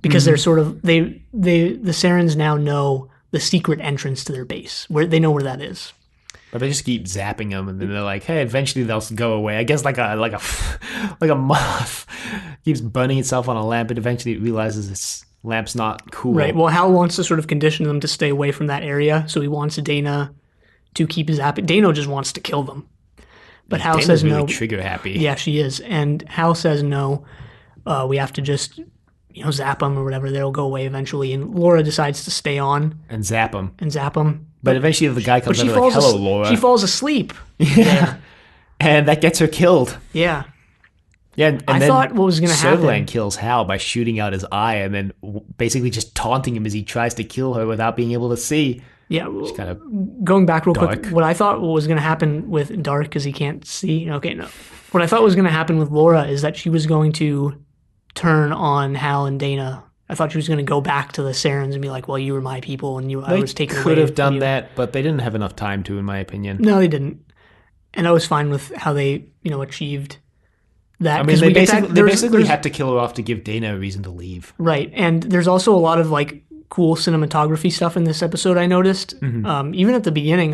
because they're sort of the Sarens now know the secret entrance to their base, where they know where that is. But they just keep zapping them, and then they're like, "Hey, eventually they'll go away." I guess like a moth keeps burning itself on a lamp, and eventually it realizes its lamp's not cool. Right. Well, Hal wants to sort of condition them to stay away from that area, so he wants Dana to keep zapping. Dana just wants to kill them, but Hal Dana's says really no. Trigger happy. Yeah, she is, and Hal says no. We have to just zap them or whatever. They'll go away eventually. And Laura decides to stay on and zap them. But eventually the guy comes she over like, "Hello, Laura." She falls asleep. Yeah. And that gets her killed. Yeah. Yeah, and I thought what was going to happen. Servalan kills Hal by shooting out his eye and then basically just taunting him as he tries to kill her without being able to see. Yeah, Just kind of going back real dark. quick, what I thought was going to happen with Dark, because he can't see. Okay, no. What I thought was going to happen with Laura is that she was going to turn on Hal and Dana. I thought she was going to go back to the Sarens and be like, "Well, you were my people, and I was taken away." Could have done from you." that, but they didn't have enough time to, in my opinion. No, they didn't. And I was fine with how they, achieved that. I mean, they basically there's- had to kill her off to give Dana a reason to leave. Right, and there's also a lot of like cool cinematography stuff in this episode. I noticed, even at the beginning,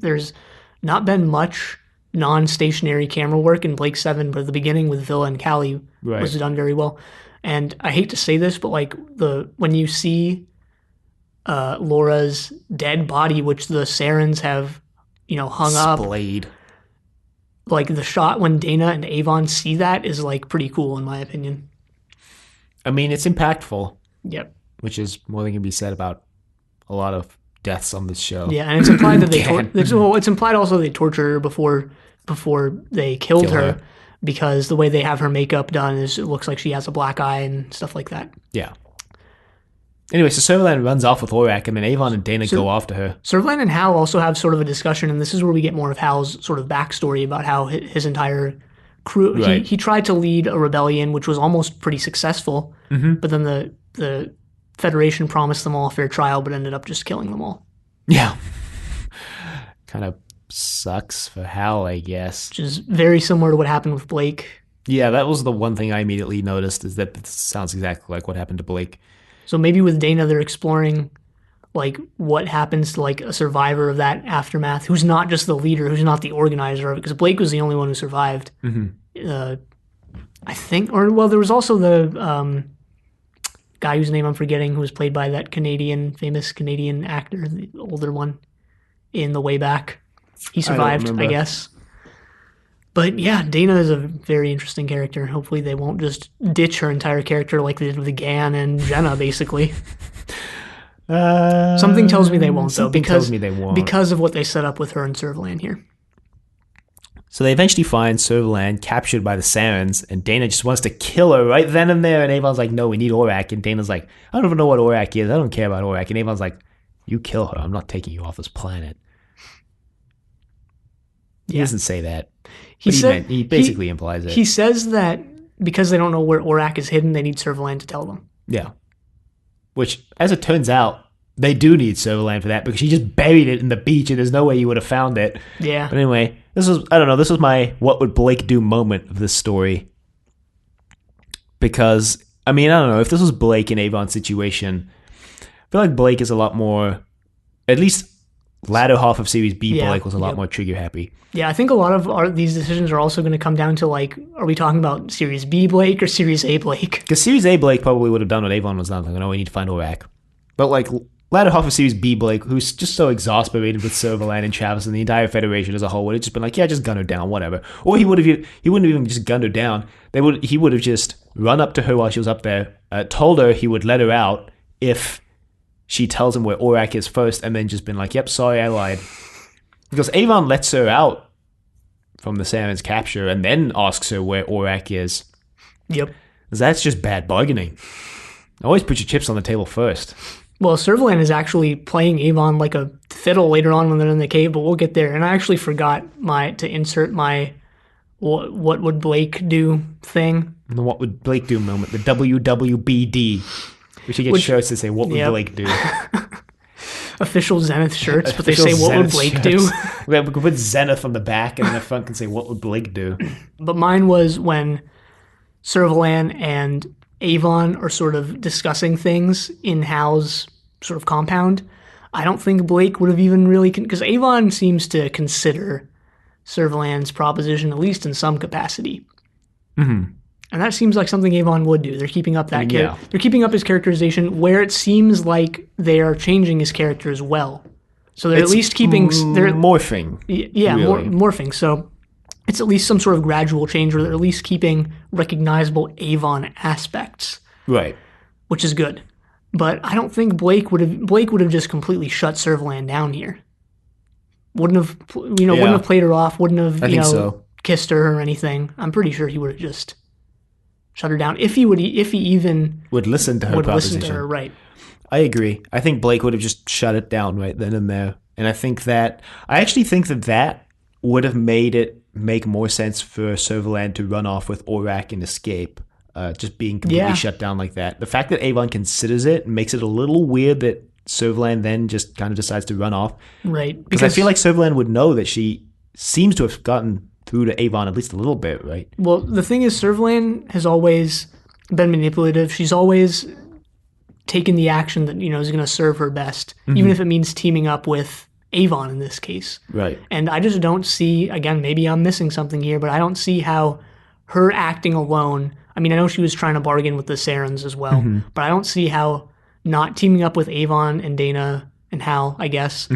there's not been much non-stationary camera work in Blake 7, but at the beginning with Villa and Callie was done very well. And I hate to say this, but like when you see Laura's dead body, which the Sarens have, hung up, Splayed. like the shot when Dana and Avon see that is like pretty cool in my opinion. I mean, it's impactful. Yep. Which is more than can be said about a lot of deaths on this show. Yeah, and it's implied that it's implied also they tortured her before they killed her, because the way they have her makeup done is it looks like she has a black eye and stuff like that. Yeah. Anyway, so Servalan runs off with Orac, and then Avon and Dana go after her. Servalan and Hal also have sort of a discussion, and this is where we get more of Hal's sort of backstory about how his entire crew. Right. He tried to lead a rebellion, which was almost pretty successful, but then the Federation promised them all a fair trial, but ended up just killing them all. Yeah. Kind of sucks for Hal, I guess. Which is very similar to what happened with Blake. Yeah, that was the one thing I immediately noticed, is that it sounds exactly like what happened to Blake. So maybe with Dana, they're exploring like what happens to like a survivor of that aftermath, who's not just the leader, who's not the organizer of it, because Blake was the only one who survived. I think, there was also the guy whose name I'm forgetting, who was played by that famous Canadian actor, the older one in The Way Back. He survived, I guess. But yeah, Dana is a very interesting character. Hopefully they won't just ditch her entire character like they did with Gan and Jenna, basically. Something tells me they won't, though, because of what they set up with her and Servalan here. So they eventually find Servalan captured by the Sarens, and Dana just wants to kill her right then and there, and Avon's like, "No, we need Orac," and Dana's like, "I don't even know what Orac is. I don't care about Orac," and Avon's like, "You kill her. I'm not taking you off this planet." He doesn't say that. He basically implies it. He says that because they don't know where Orac is hidden, they need Servalan to tell them. Yeah. Which, as it turns out, they do need Servalan for that, because she just buried it in the beach and there's no way you would have found it. Yeah. But anyway, this was my what would Blake do moment of this story. Because, I mean, I don't know, if this was Blake and Avon's situation, I feel like Blake is a lot more, at least latter half of Series B, Blake was a lot more trigger happy. Yeah, I think a lot of these decisions are also going to come down to, like, are we talking about Series B Blake or Series A Blake? Because Series A Blake probably would have done what Avon was done. Like, no, we need to find Orac. But, like, latter half of Series B Blake, who's just so exasperated with Servalan and Travis and the entire Federation as a whole, would have just been like, yeah, just gun her down, whatever. Or he wouldn't have even just gunned her down. He would have just run up to her while she was up there, told her he would let her out if she tells him where Orac is first, and then just been like, yep, sorry, I lied. Because Avon lets her out from the Saren's capture and then asks her where Orac is. Yep. That's just bad bargaining. Always put your chips on the table first. Well, Servalan is actually playing Avon like a fiddle later on when they're in the cave, but we'll get there. And I actually forgot to insert my what would Blake do thing. The what would Blake do moment, the WWBD. We should get shirts to say, what would Blake do? Official Zenith shirts, but they say, what would Blake do? We could put Zenith on the back, and in the front can say, what would Blake do? But mine was when Servalan and Avon are sort of discussing things in Hal's sort of compound. I don't think Blake would have even really... Because Avon seems to consider Servalan's proposition, at least in some capacity. Mm-hmm. And that seems like something Avon would do. They're keeping up that They're keeping up his characterization where it seems like they are changing his character as well. So they're at least keeping... They're morphing. Yeah, really. Morphing. So it's at least some sort of gradual change where they're at least keeping recognizable Avon aspects. Right. Which is good. But I don't think Blake would have just completely shut Servalan down here. Wouldn't have played her off, wouldn't have, kissed her or anything. I'm pretty sure he would have just shut her down. If he even would listen to her proposition. Listen to her, right. I agree. I think Blake would have just shut it down right then and there. And I actually think that would have made it make more sense for Servalan to run off with Orac and escape, just being completely shut down like that. The fact that Avon considers it makes it a little weird that Servalan then just kind of decides to run off. Right. Because I feel like Servalan would know that she seems to have gotten through to Avon at least a little bit, right? Well, the thing is, Servalan has always been manipulative. She's always taken the action that, is going to serve her best, even if it means teaming up with Avon in this case. Right. And I just don't see, again, maybe I'm missing something here, but I don't see how her acting alone, I mean, I know she was trying to bargain with the Sarens as well, but I don't see how not teaming up with Avon and Dana and Hal, I guess,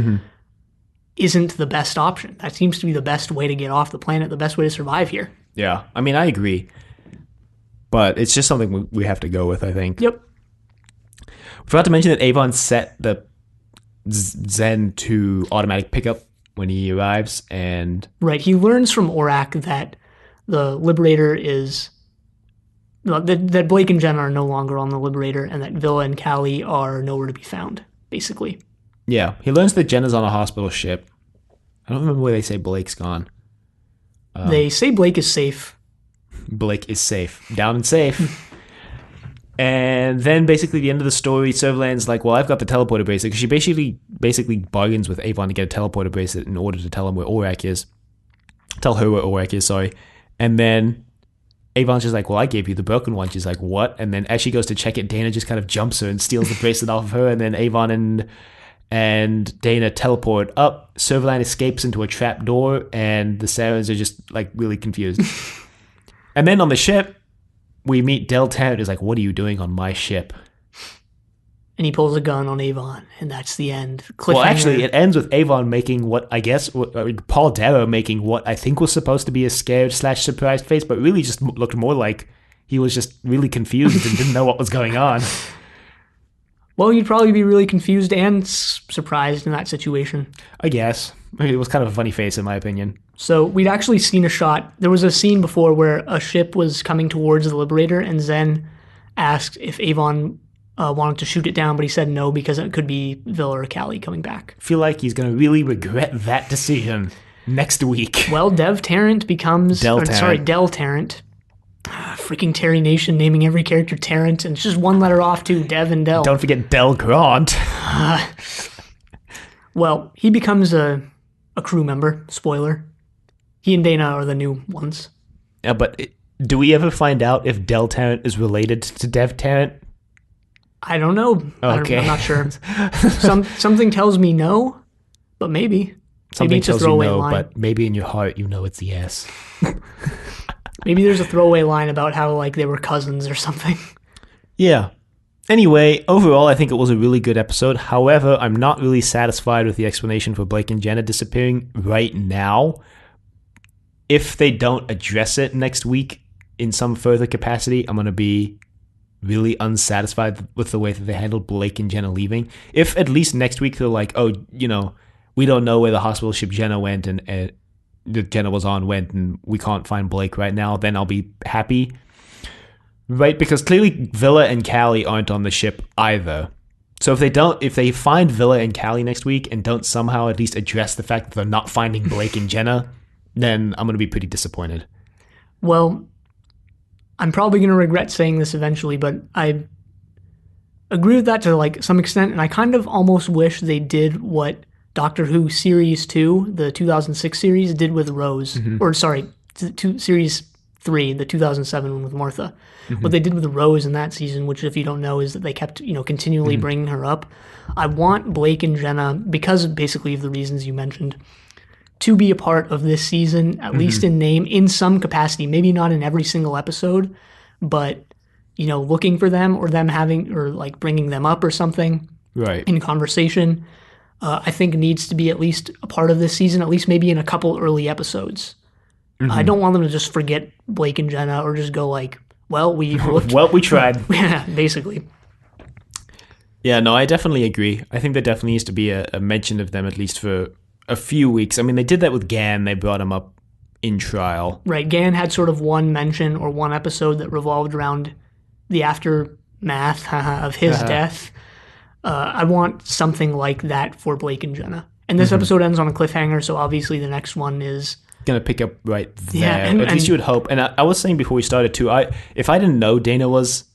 isn't the best option. That seems to be the best way to get off the planet, the best way to survive here. Yeah, I mean, I agree. But it's just something we have to go with, I think. Yep. Forgot to mention that Avon set the Zen to automatic pickup when he arrives, and... Right, he learns from Orac that the Liberator is... That Blake and Jen are no longer on the Liberator, and that Villa and Callie are nowhere to be found, basically. Yeah, he learns that Jen is on a hospital ship. I don't remember where they say Blake's gone. They say Blake is safe. Blake is safe. Down and safe. And then basically the end of the story, Servalan's like, well, I've got the teleporter bracelet. Because she basically bargains with Avon to get a teleporter bracelet in order to tell him where Orac is. Tell her where Orac is, sorry. And then Avon's just like, well, I gave you the broken one. She's like, what? And then as she goes to check it, Dana just kind of jumps her and steals the bracelet off of her. And then Avon and Dana teleport up. Servalan escapes into a trap door, and the Sarens are just like really confused. And then on the ship, we meet Del Tarrant, who's like, what are you doing on my ship? And he pulls a gun on Avon, and that's the end. Well, actually, it ends with Avon making Paul Darrow making what I think was supposed to be a scared / surprised face, but really just looked more like he was just really confused and didn't know what was going on. Well, you'd probably be really confused and surprised in that situation. I guess. I mean, it was kind of a funny face, in my opinion. So we'd actually seen a shot. There was a scene before where a ship was coming towards the Liberator, and Zen asked if Avon wanted to shoot it down, but he said no because it could be Villa or Callie coming back. I feel like he's going to really regret that decision next week. Well, Del Tarrant. Freaking Terry Nation naming every character Tarrant, and it's just one letter off too, Dev and Del. Don't forget Del Grant. Well, he becomes a crew member. Spoiler. He and Dana are the new ones. Yeah, but do we ever find out if Del Tarrant is related to Dev Tarrant? I don't know. Okay. I'm not sure. Something tells me no, but maybe. Something maybe it's tells a throwaway you no, line. But maybe in your heart you know it's yes. Maybe there's a throwaway line about how like they were cousins or something. Yeah. Anyway, overall, I think it was a really good episode. However, I'm not really satisfied with the explanation for Blake and Jenna disappearing right now. If they don't address it next week in some further capacity, I'm going to be really unsatisfied with the way that they handled Blake and Jenna leaving. If at least next week they're like, oh, we don't know where the hospital ship Jenna went and that Jenna was on went, and we can't find Blake right now, then I'll be happy. Right, because clearly Villa and Callie aren't on the ship either. So if they find Villa and Callie next week and don't somehow at least address the fact that they're not finding Blake and Jenna, then I'm going to be pretty disappointed. Well, I'm probably going to regret saying this eventually, but I agree with that to like some extent, and I kind of almost wish they did what Doctor Who Series 2, the 2006 series, did with Rose. Or sorry, Series 3, the 2007 one with Martha. What they did with Rose in that season, which if you don't know is that they kept, continually bringing her up. I want Blake and Jenna, because basically of the reasons you mentioned, to be a part of this season, at least in name, in some capacity. Maybe not in every single episode, but, looking for them or them having, or like bringing them up or something in conversation, I think needs to be at least a part of this season, at least maybe in a couple early episodes. I don't want them to just forget Blake and Jenna or just go like, well, we looked. Well, we tried. Yeah, basically. Yeah, no, I definitely agree. I think there definitely needs to be a mention of them at least for a few weeks. I mean, they did that with Gan. They brought him up in trial. Right. Gan had sort of one mention or one episode that revolved around the aftermath of his death. I want something like that for Blake and Jenna. And this episode ends on a cliffhanger, so obviously the next one is going to pick up right there. Yeah, at least you would hope. And I was saying before we started too, if I didn't know Dana was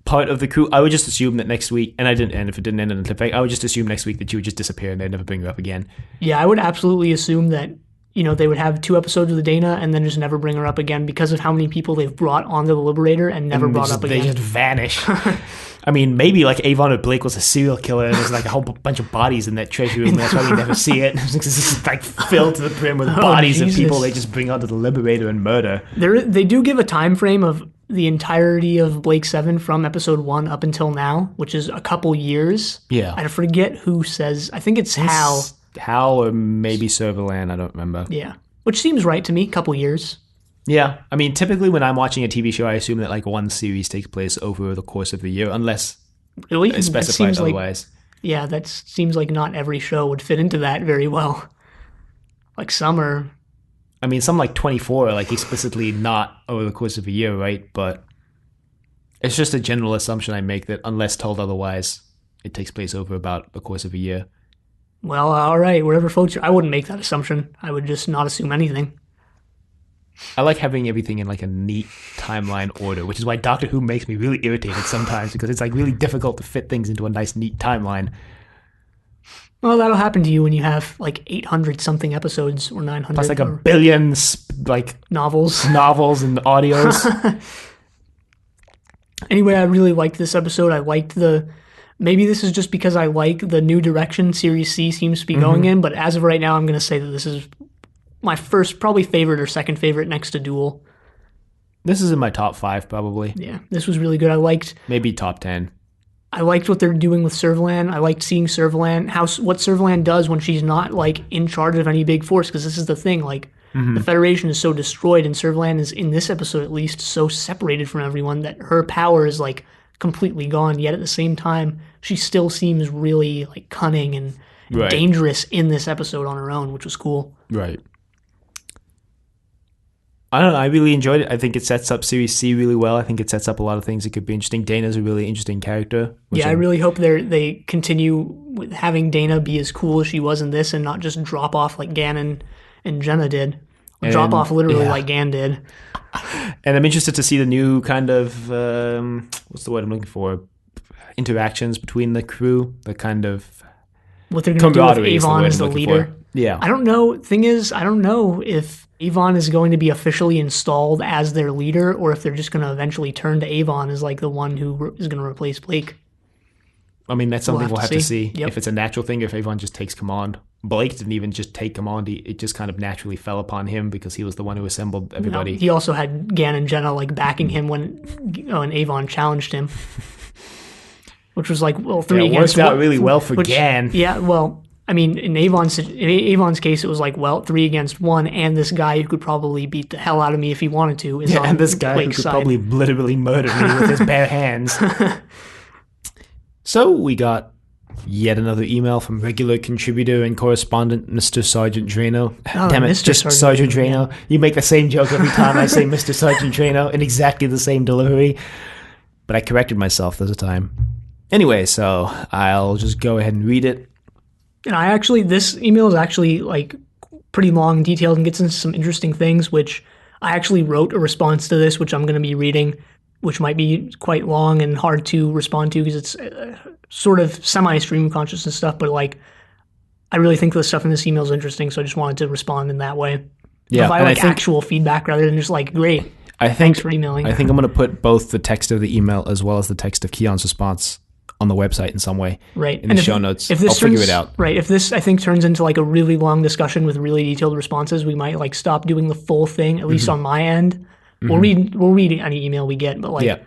part of the crew, I would just assume that next week, and if it didn't end in a cliffhanger, I would just assume next week that she would just disappear and they'd never bring her up again. Yeah, I would absolutely assume that, they would have 2 episodes with Dana and then just never bring her up again because of how many people they've brought onto the Liberator and never brought up again. They just vanish. I mean, maybe like Avon or Blake was a serial killer and there's like a whole bunch of bodies in that treasure room. That's why we never see it. It's just like filled to the brim with bodies of people they just bring onto the Liberator and murder. They do give a time frame of the entirety of Blake 7 from episode 1 up until now, which is a couple years. Yeah. I forget who says. I think it's Hal. Hal or maybe Serverland. I don't remember. Yeah. Which seems right to me. Couple years. Yeah, I mean, typically when I'm watching a TV show, I assume that like one series takes place over the course of the year, unless it's specified otherwise. Yeah, that seems like not every show would fit into that very well. Like some are... I mean, some like 24 are like explicitly not over the course of a year, right? But it's just a general assumption I make that unless told otherwise, it takes place over about the course of a year. Well, all right, whatever floats your... I wouldn't make that assumption. I would just not assume anything. I like having everything in like a neat timeline order, which is why Doctor Who makes me really irritated sometimes because it's like really difficult to fit things into a nice, neat timeline. Well, that'll happen to you when you have like 800 something episodes or 900. Plus like a billion like novels and audios. Anyway, I really liked this episode. I liked maybe this is just because I like the new direction Series C seems to be going in, but as of right now, I'm going to say that this is my first, probably favorite or second favorite next to Duel. This is in my top 5, probably. Yeah, this was really good. I liked... Maybe top 10. I liked what they're doing with Servalan. I liked seeing Servalan, what Servalan does when she's not, like, in charge of any big force, because this is the thing, like, the Federation is so destroyed, and Servalan is, in this episode at least, so separated from everyone that her power is, like, completely gone, yet at the same time, she still seems really, like, cunning and dangerous in this episode on her own, which was cool. Right. I don't know. I really enjoyed it. I think it sets up Series C really well. I think it sets up a lot of things that could be interesting. Dana's a really interesting character. Yeah, I really hope they continue with having Dana be as cool as she was in this and not just drop off like Gan and Jenna did. Drop off literally like Gan did. And I'm interested to see the new kind of, what's the word I'm looking for? Interactions between the crew. The kind of what they're going to do with Avon as the leader. Yeah. I don't know. Thing is, I don't know if Avon is going to be officially installed as their leader or if they're just going to eventually turn to Avon as like the one who is going to replace Blake. I mean, that's something we'll have to see. Yep. If it's a natural thing, if Avon just takes command. Blake didn't even just take command. It just kind of naturally fell upon him because he was the one who assembled everybody. No, he also had Gan and Jenna like backing him when Avon challenged him. Which was like, well, 3 against 1. It worked out really well for Gan. Yeah, well, I mean, in Avon's case, it was like, well, 3 against 1, and this guy who could probably beat the hell out of me if he wanted to is on and this guy Blake's who could side. probably literally murder me with his bare hands. So we got yet another email from regular contributor and correspondent Mr. Sergeant Drano. Oh, Damn it, Mr. just Sergeant Drano. Yeah. You make the same joke every time I say Mr. Sergeant Drano in exactly the same delivery. but I corrected myself this time. Anyway, so I'll just go ahead and read it. And this email is actually like pretty long and detailed and gets into some interesting things, which I actually wrote a response to this, which I'm going to be reading, which might be quite long and hard to respond to because it's sort of semi-stream of consciousness stuff, but like I really think the stuff in this email is interesting, so I just wanted to respond in that way. Yeah, provide like actual feedback rather than just like, great, thanks for emailing. I think I'm going to put both the text of the email as well as the text of Keon's response on the website in some way. Right. In the show notes. I'll figure it out. Right. If this, I think, turns into like a really long discussion with really detailed responses, we might like stop doing the full thing, at least on my end. We'll read any email we get, but like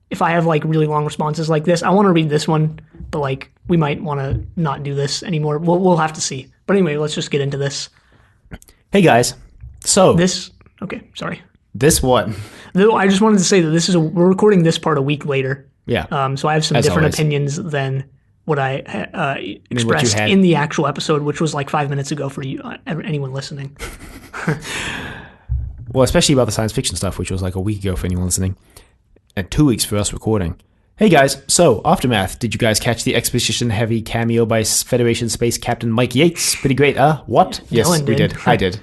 if I have like really long responses like this, I want to read this one, but like we might want to not do this anymore. We'll have to see. But anyway, let's just get into this. Hey guys. So okay, sorry. This one. I just wanted to say that we're recording this part a week later. Yeah. So I have some different opinions than what I expressed in the actual episode, which was like 5 minutes ago for you, anyone listening. Well, especially about the science fiction stuff, which was like a week ago for anyone listening, and 2 weeks for us recording. Hey guys, so Aftermath, did you guys catch the exposition-heavy cameo by Federation Space Captain Mike Yates? Pretty great, What? Yes, we did. I did.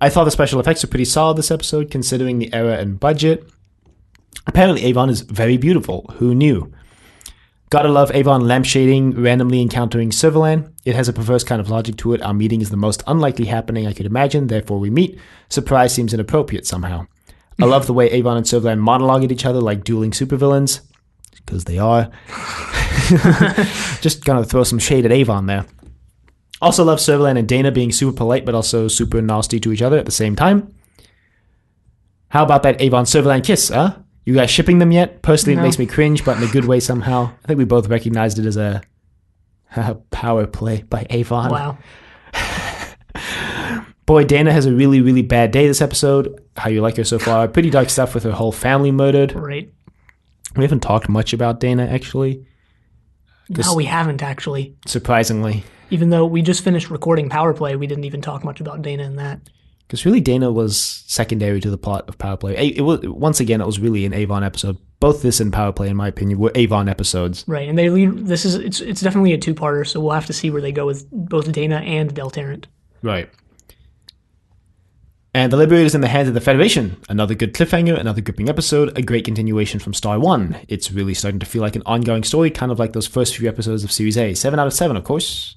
I thought the special effects were pretty solid this episode, considering the era and budget. Apparently Avon is very beautiful. Who knew? Gotta love Avon lampshading, randomly encountering Servalan. It has a perverse kind of logic to it. Our meeting is the most unlikely happening I could imagine, therefore we meet. Surprise seems inappropriate somehow. I love the way Avon and Servalan monologue at each other like dueling supervillains, because they are. Just gonna throw some shade at Avon there. Also love Servalan and Dana being super polite but also super nasty to each other at the same time. How about that Avon-Servalan kiss, You guys shipping them yet? Personally, It makes me cringe, but in a good way somehow. I think we both recognized it as a power play by Avon. Wow. Boy, Dana has a really, really bad day this episode. How you like her so far? Pretty dark stuff with her whole family murdered. Right. We haven't talked much about Dana, actually. No, we haven't, actually. Surprisingly. Even though we just finished recording Power Play, we didn't even talk much about Dana in that. Because really, Dana was secondary to the plot of Power Play. It was really an Avon episode. Both this and Power Play, in my opinion, were Avon episodes. Right, and it's definitely a two-parter, so we'll have to see where they go with both Dana and Del Tarrant. Right. And the Liberator's in the hands of the Federation. Another good cliffhanger, another gripping episode, a great continuation from Star 1. It's really starting to feel like an ongoing story, kind of like those first few episodes of Series A. 7 out of 7, of course.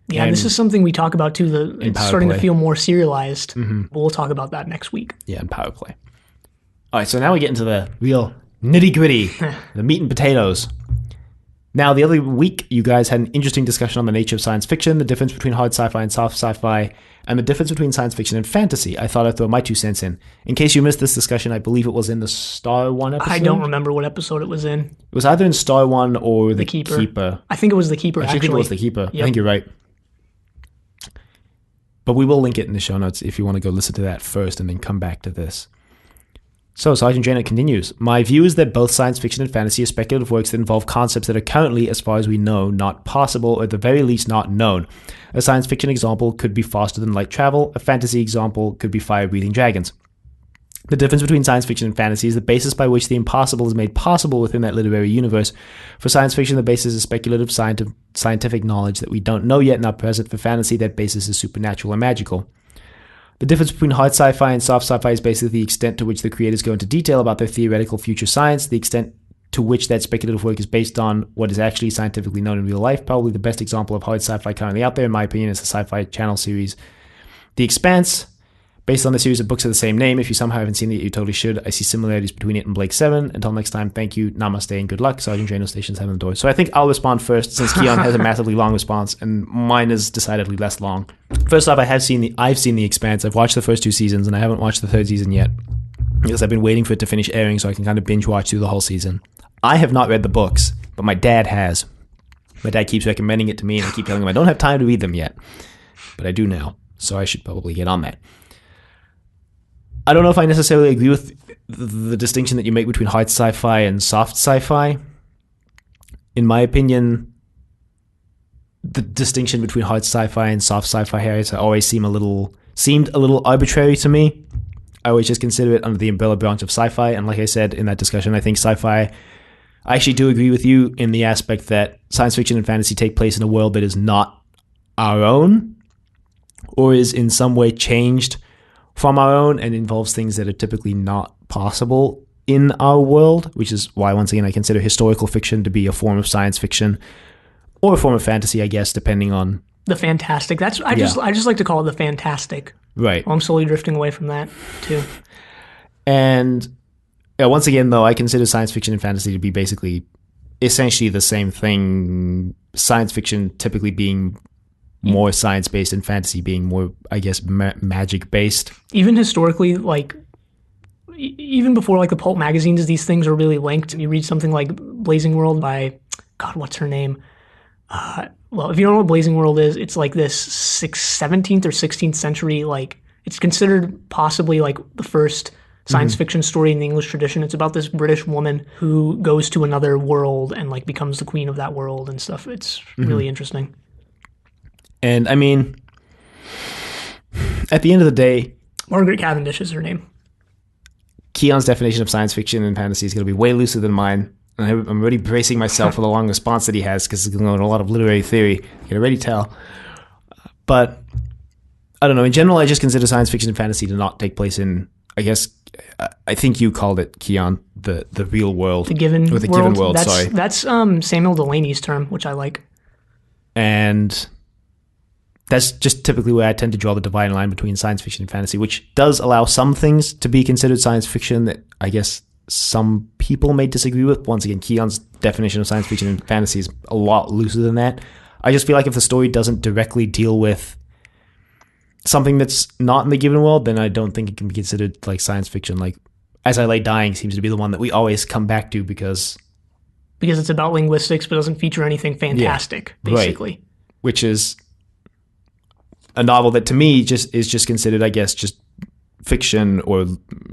Yeah, and this is something we talk about too. It's starting to feel more serialized. We'll talk about that next week. Yeah, in Power Play. All right, so now we get into the real nitty-gritty, the meat and potatoes. Now, the other week, you guys had an interesting discussion on the nature of science fiction, the difference between hard sci-fi and soft sci-fi, and the difference between science fiction and fantasy. I thought I'd throw my 2 cents in. In case you missed this discussion, I believe it was in the Star 1 episode. I don't remember what episode it was in. It was either in Star 1 or The Keeper. I think it was The Keeper, actually. I think it was The Keeper. Yep. I think you're right. But we will link it in the show notes if you want to go listen to that first and then come back to this. So, Sergeant Janet continues. My view is that both science fiction and fantasy are speculative works that involve concepts that are currently, as far as we know, not possible, or at the very least not known. A science fiction example could be faster than light travel. A fantasy example could be fire-breathing dragons. The difference between science fiction and fantasy is the basis by which the impossible is made possible within that literary universe. For science fiction, the basis is speculative scientific knowledge that we don't know yet, not present. For fantasy, that basis is supernatural or magical. The difference between hard sci-fi and soft sci-fi is basically the extent to which the creators go into detail about their theoretical future science, the extent to which that speculative work is based on what is actually scientifically known in real life. Probably the best example of hard sci-fi currently out there, in my opinion, is the Sci-Fi Channel series The Expanse. Based on the series of books of the same name, if you somehow haven't seen it, you totally should. I see similarities between it and Blake 7. Until next time, thank you, namaste, and good luck. Sergeant Drano, Station 7 Doors. So I think I'll respond first, since Keon has a massively long response, and mine is decidedly less long. First off, I've seen The Expanse. I've watched the first 2 seasons, and I haven't watched the 3rd season yet, because I've been waiting for it to finish airing so I can kind of binge watch through the whole season. I have not read the books, but my dad has. My dad keeps recommending it to me, and I keep telling him I don't have time to read them yet. But I do now, so I should probably get on that. I don't know if I necessarily agree with the distinction that you make between hard sci-fi and soft sci-fi. In my opinion, the distinction between hard sci-fi and soft sci-fi areas always seemed a little arbitrary to me. I always just consider it under the umbrella branch of sci-fi. And like I said in that discussion, I think sci-fi, I actually do agree with you in the aspect that science fiction and fantasy take place in a world that is not our own, or is in some way changed from our own and involves things that are typically not possible in our world, which is why, once again, I consider historical fiction to be a form of science fiction or a form of fantasy, I guess, depending on the fantastic. I just like to call it the fantastic. Right. I'm slowly drifting away from that too. And once again, though, I consider science fiction and fantasy to be basically essentially the same thing. Science fiction typically being more science-based and fantasy being more, I guess, magic-based. Even historically, like, even before, like, the pulp magazines, these things are really linked. You read something like Blazing World by, God, what's her name? Well, if you don't know what Blazing World is, it's like this 17th or 16th century, like, it's considered possibly, like, the first science fiction story in the English tradition. It's about this British woman who goes to another world and, like, becomes the queen of that world and stuff. It's really interesting. And I mean, at the end of the day, Margaret Cavendish is her name. Keon's definition of science fiction and fantasy is going to be way looser than mine. And I'm already bracing myself for the long response that he has, because he's going to know a lot of literary theory. You can already tell. But I don't know. In general, I just consider science fiction and fantasy to not take place in, I guess, I think you called it, Keon, the real world. The given world. Given world, sorry. That's Samuel Delaney's term, which I like. And that's just typically where I tend to draw the dividing line between science fiction and fantasy, which does allow some things to be considered science fiction that I guess some people may disagree with. Once again, Keon's definition of science fiction and fantasy is a lot looser than that. I just feel like if the story doesn't directly deal with something that's not in the given world, then I don't think it can be considered like science fiction. Like As I Lay Dying seems to be the one that we always come back to because it's about linguistics but doesn't feature anything fantastic, basically. Right. Which is a novel that to me is just considered, I guess, just fiction or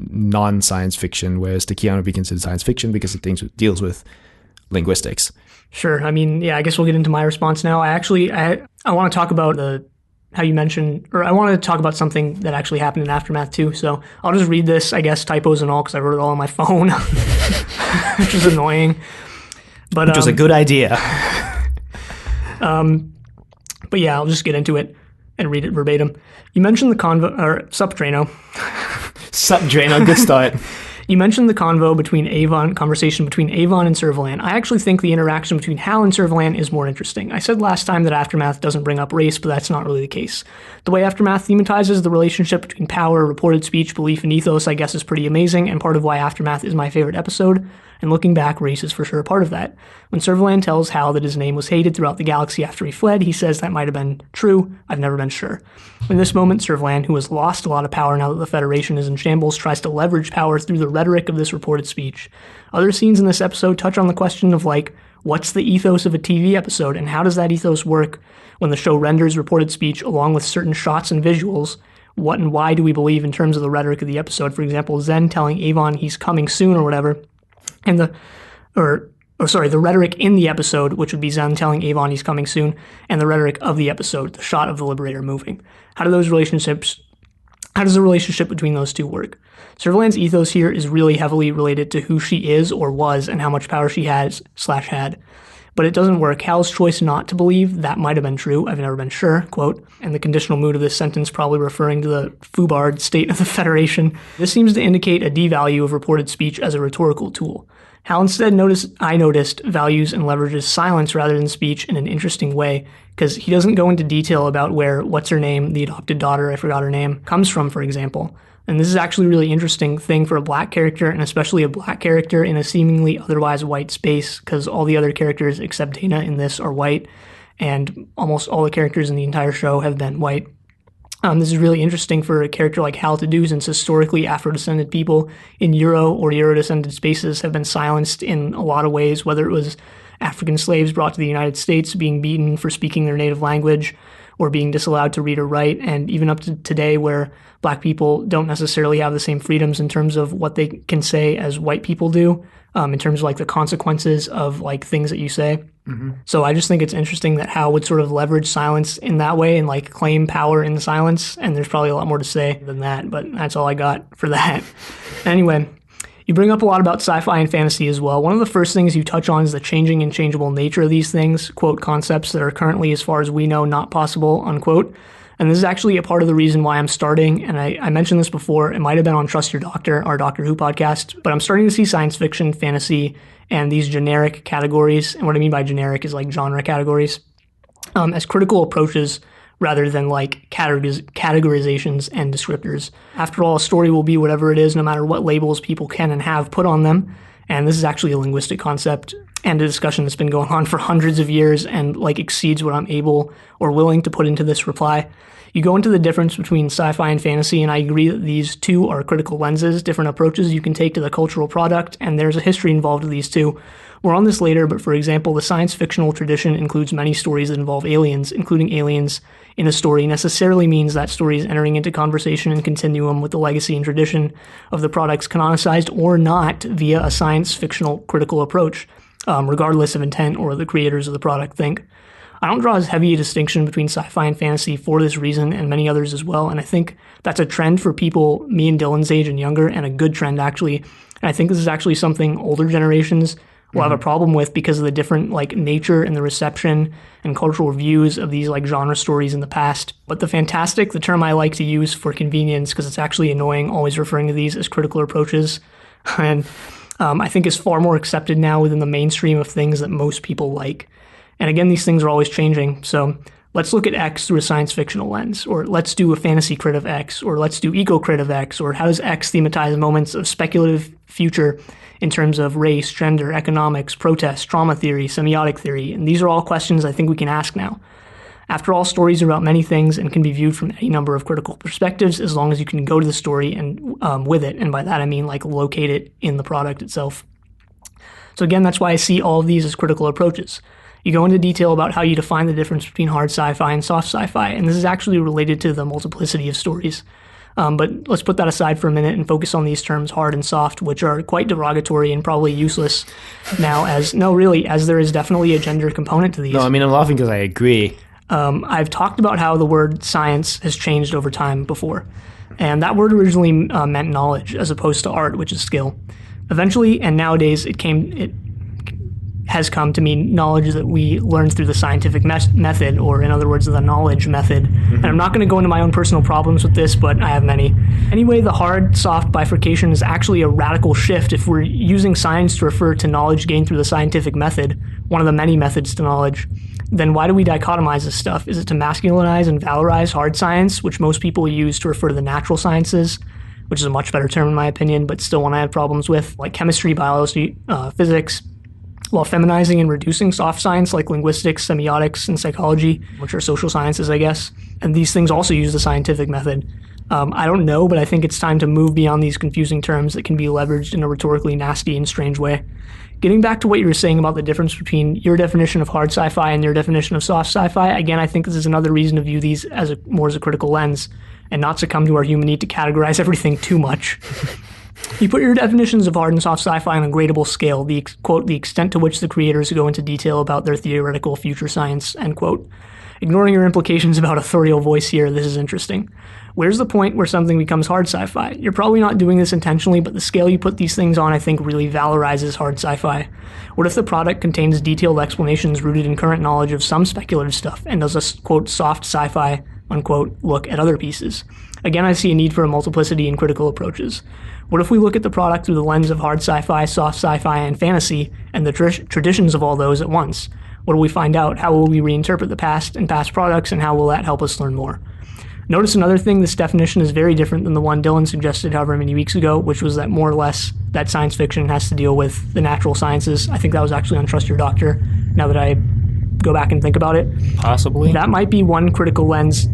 non-science fiction, whereas to Keanu would be considered science fiction because it deals with linguistics. Sure. I mean, yeah, I guess we'll get into my response now. I want to talk about how you mentioned, or I want to talk about something that actually happened in Aftermath too. So I'll just read this, I guess, typos and all, because I wrote it all on my phone, which is annoying. But, which was a good idea. But yeah, I'll just get into it and read it verbatim. You mentioned the Sup Drano. Sup Drano, good start. You mentioned the conversation between Avon and Servalan. I actually think the interaction between Hal and Servalan is more interesting. I said last time that Aftermath doesn't bring up race, but that's not really the case. The way Aftermath thematizes the relationship between power, reported speech, belief, and ethos, I guess, is pretty amazing, and part of why Aftermath is my favorite episode. And looking back, race is for sure a part of that. When Servalan tells Hal that his name was hated throughout the galaxy after he fled, he says that might have been true. I've never been sure. In this moment, Servalan, who has lost a lot of power now that the Federation is in shambles, tries to leverage power through the rhetoric of this reported speech. Other scenes in this episode touch on the question of, like, what's the ethos of a TV episode, and how does that ethos work when the show renders reported speech along with certain shots and visuals? What and why do we believe in terms of the rhetoric of the episode? For example, Zen telling Avon he's coming soon or whatever, and the rhetoric in the episode, which would be Zen telling Avon he's coming soon, and the rhetoric of the episode, the shot of the Liberator moving. How does the relationship between those two work? Servalan's ethos here is really heavily related to who she is or was and how much power she had. But it doesn't work. Hal's choice not to believe that might have been true. I've never been sure, quote, and the conditional mood of this sentence probably referring to the FUBAR state of the Federation. This seems to indicate a devalue of reported speech as a rhetorical tool. Hal instead noticed values and leverages silence rather than speech in an interesting way, because he doesn't go into detail about where what's-her-name, the adopted daughter, I forgot her name, comes from, for example. And this is actually a really interesting thing for a black character, and especially a black character in a seemingly otherwise white space, because all the other characters except Dana in this are white, and almost all the characters in the entire show have been white. This is really interesting for a character like Hal to do, since historically Afro-descended people in Euro or Euro-descended spaces have been silenced in a lot of ways, whether it was African slaves brought to the United States being beaten for speaking their native language, or being disallowed to read or write, and even up to today where black people don't necessarily have the same freedoms in terms of what they can say as white people do, in terms of like the consequences of like things that you say. So I just think it's interesting that Howe would sort of leverage silence in that way and like claim power in the silence. And there's probably a lot more to say than that, but that's all I got for that. Anyway, you bring up a lot about sci-fi and fantasy as well. One of the first things you touch on is the changing and changeable nature of these things, quote, concepts that are currently, as far as we know, not possible, unquote. And this is actually a part of the reason why I'm starting, and I mentioned this before, it might have been on Trust Your Doctor, our Doctor Who podcast, but I'm starting to see science fiction, fantasy, and these generic categories, and what I mean by generic is like genre categories, as critical approaches rather than like categorizations and descriptors. After all, a story will be whatever it is, no matter what labels people can and have put on them. And this is actually a linguistic concept and a discussion that's been going on for hundreds of years and like exceeds what I'm able or willing to put into this reply. You go into the difference between sci-fi and fantasy, and I agree that these two are critical lenses, different approaches you can take to the cultural product, and there's a history involved with these two. We're on this later, but for example, the science fictional tradition includes many stories that involve aliens. Including aliens in a story necessarily means that story is entering into conversation and continuum with the legacy and tradition of the products, canonicized or not, via a science fictional critical approach, regardless of intent or the creators of the product think. I don't draw as heavy a distinction between sci-fi and fantasy for this reason and many others as well, and I think that's a trend for people me and Dylan's age and younger, and a good trend actually. And I think this is actually something older generations will have a problem with because of the different like nature and the reception and cultural views of these like genre stories in the past. But the fantastic, the term I like to use for convenience because it's actually annoying always referring to these as critical approaches, and I think is far more accepted now within the mainstream of things that most people like. And again, these things are always changing. So let's look at X through a science fictional lens, or let's do a fantasy crit of X, or let's do eco crit of X, or how does X thematize moments of speculative future in terms of race, gender, economics, protest, trauma theory, semiotic theory. And these are all questions I think we can ask now. After all, stories are about many things and can be viewed from any number of critical perspectives as long as you can go to the story and with it. And by that, I mean like locate it in the product itself. So again, that's why I see all of these as critical approaches. You go into detail about how you define the difference between hard sci-fi and soft sci-fi, and this is actually related to the multiplicity of stories. But let's put that aside for a minute and focus on these terms hard and soft, which are quite derogatory and probably useless now as there is definitely a gender component to these. No, I mean, I'm laughing because I agree. I've talked about how the word science has changed over time before, and that word originally meant knowledge as opposed to art, which is skill. Eventually, and nowadays, it has come to mean knowledge that we learn through the scientific method, or in other words, the knowledge method. And I'm not going to go into my own personal problems with this, but I have many. Anyway, the hard-soft bifurcation is actually a radical shift if we're using science to refer to knowledge gained through the scientific method, one of the many methods to knowledge. Then why do we dichotomize this stuff? Is it to masculinize and valorize hard science, which most people use to refer to the natural sciences, which is a much better term in my opinion, but still one I have problems with, like chemistry, biology, physics, while feminizing and reducing soft science like linguistics, semiotics, and psychology, which are social sciences, I guess. And these things also use the scientific method. I don't know, but I think it's time to move beyond these confusing terms that can be leveraged in a rhetorically nasty and strange way. Getting back to what you were saying about the difference between your definition of hard sci-fi and your definition of soft sci-fi, again, I think this is another reason to view these as more as a critical lens and not succumb to our human need to categorize everything too much. You put your definitions of hard and soft sci-fi on a gradable scale, the extent to which the creators go into detail about their theoretical future science, end quote. Ignoring your implications about authorial voice here, this is interesting. Where's the point where something becomes hard sci-fi? You're probably not doing this intentionally, but the scale you put these things on, I think, really valorizes hard sci-fi. What if the product contains detailed explanations rooted in current knowledge of some speculative stuff and does a, quote, soft sci-fi, unquote, look at other pieces? Again, I see a need for a multiplicity in critical approaches. What if we look at the product through the lens of hard sci-fi, soft sci-fi, and fantasy, and the traditions of all those at once? What do we find out? How will we reinterpret the past and past products, and how will that help us learn more? Notice another thing, this definition is very different than the one Dylan suggested however many weeks ago, which was that more or less that science fiction has to deal with the natural sciences. I think that was actually on Trust Your Doctor, now that I go back and think about it. Possibly. That might be one critical lens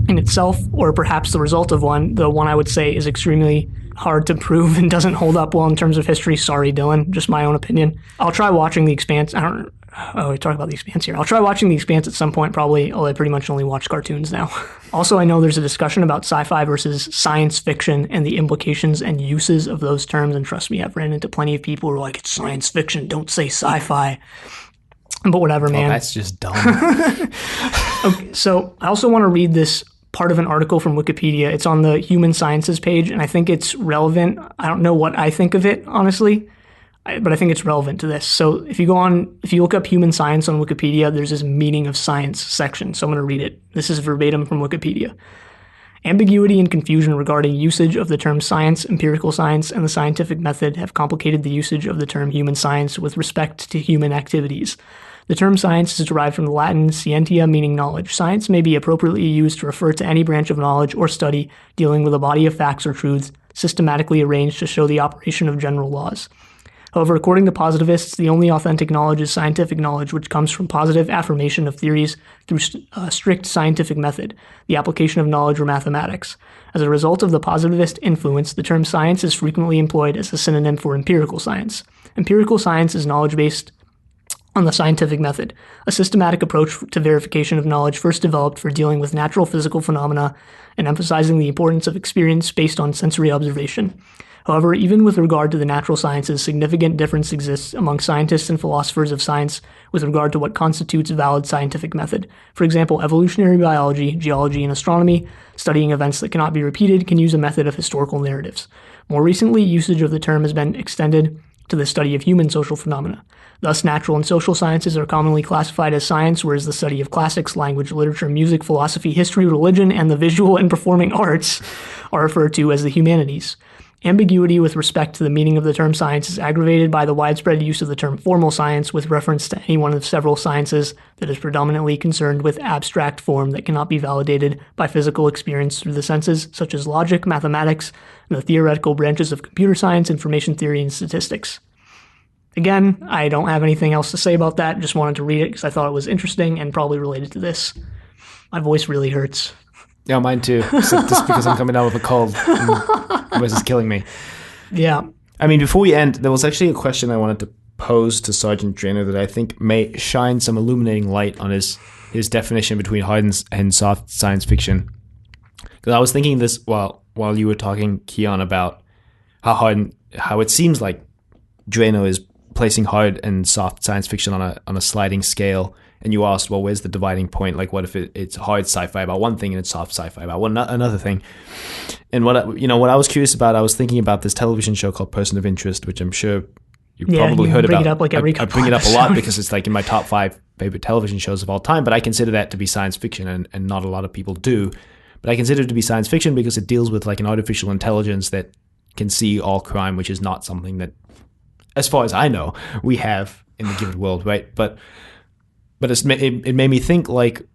in itself, or perhaps the result of one. The one I would say is extremely hard to prove and doesn't hold up well in terms of history. Sorry, Dylan, just my own opinion. I'll try watching The Expanse. I don't Oh, we talk about The Expanse here. I'll try watching The Expanse at some point, probably, although I pretty much only watch cartoons now. Also, I know there's a discussion about sci-fi versus science fiction and the implications and uses of those terms, and trust me, I've ran into plenty of people who are like, it's science fiction, don't say sci-fi. But whatever, man. Oh, that's just dumb. Okay, so I also want to read this part of an article from Wikipedia. It's on the Human Sciences page, and I think it's relevant. I don't know what I think of it, honestly, but I think it's relevant to this. So if you look up human science on Wikipedia, there's this meaning of science section. So I'm going to read it. This is verbatim from Wikipedia. Ambiguity and confusion regarding usage of the term science, empirical science, and the scientific method have complicated the usage of the term human science with respect to human activities. The term science is derived from the Latin scientia, meaning knowledge. Science may be appropriately used to refer to any branch of knowledge or study dealing with a body of facts or truths systematically arranged to show the operation of general laws. However, according to positivists, the only authentic knowledge is scientific knowledge, which comes from positive affirmation of theories through strict scientific method, the application of knowledge or mathematics. As a result of the positivist influence, the term science is frequently employed as a synonym for empirical science. Empirical science is knowledge based on the scientific method, a systematic approach to verification of knowledge first developed for dealing with natural physical phenomena and emphasizing the importance of experience based on sensory observation. However, even with regard to the natural sciences, significant difference exists among scientists and philosophers of science with regard to what constitutes valid scientific method. For example, evolutionary biology, geology, and astronomy, studying events that cannot be repeated, can use a method of historical narratives. More recently, usage of the term has been extended to the study of human social phenomena. Thus, natural and social sciences are commonly classified as science, whereas the study of classics, language, literature, music, philosophy, history, religion, and the visual and performing arts are referred to as the humanities. Ambiguity with respect to the meaning of the term science is aggravated by the widespread use of the term formal science with reference to any one of several sciences that is predominantly concerned with abstract form that cannot be validated by physical experience through the senses, such as logic, mathematics, and the theoretical branches of computer science, information theory, and statistics. Again, I don't have anything else to say about that, just wanted to read it because I thought it was interesting and probably related to this. My voice really hurts. Yeah, mine too. Just because I'm coming down with a cold. This is killing me. Yeah. I mean, before we end, there was actually a question I wanted to pose to Sergeant Drainer that I think may shine some illuminating light on his definition between hard and soft science fiction. Because I was thinking this while you were talking, Keon, about how it seems like Drainer is placing hard and soft science fiction on a sliding scale. And you asked, well, where's the dividing point? Like, what if it's hard sci-fi about one thing and it's soft sci-fi about another thing? And what I was curious about, I was thinking about this television show called Person of Interest, which I'm sure you probably heard about. It up like every I bring it up a lot because it's like in my top 5 favorite television shows of all time. But I consider that to be science fiction, and not a lot of people do. But I consider it to be science fiction because it deals with like an artificial intelligence that can see all crime, which is not something that, as far as I know, we have in the given world, right? But it made me think, like,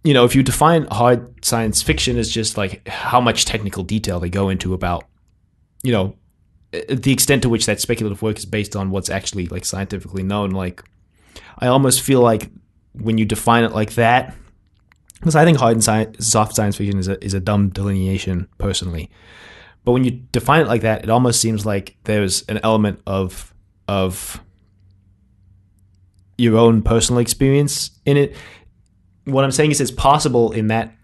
you know, if you define hard science fiction as just like how much technical detail they go into about, you know, the extent to which that speculative work is based on what's actually like scientifically known, like, I almost feel like when you define it like that, because I think hard and soft science fiction is a dumb delineation personally, but when you define it like that, it almost seems like there's an element of your own personal experience in it. What I'm saying is it's possible in that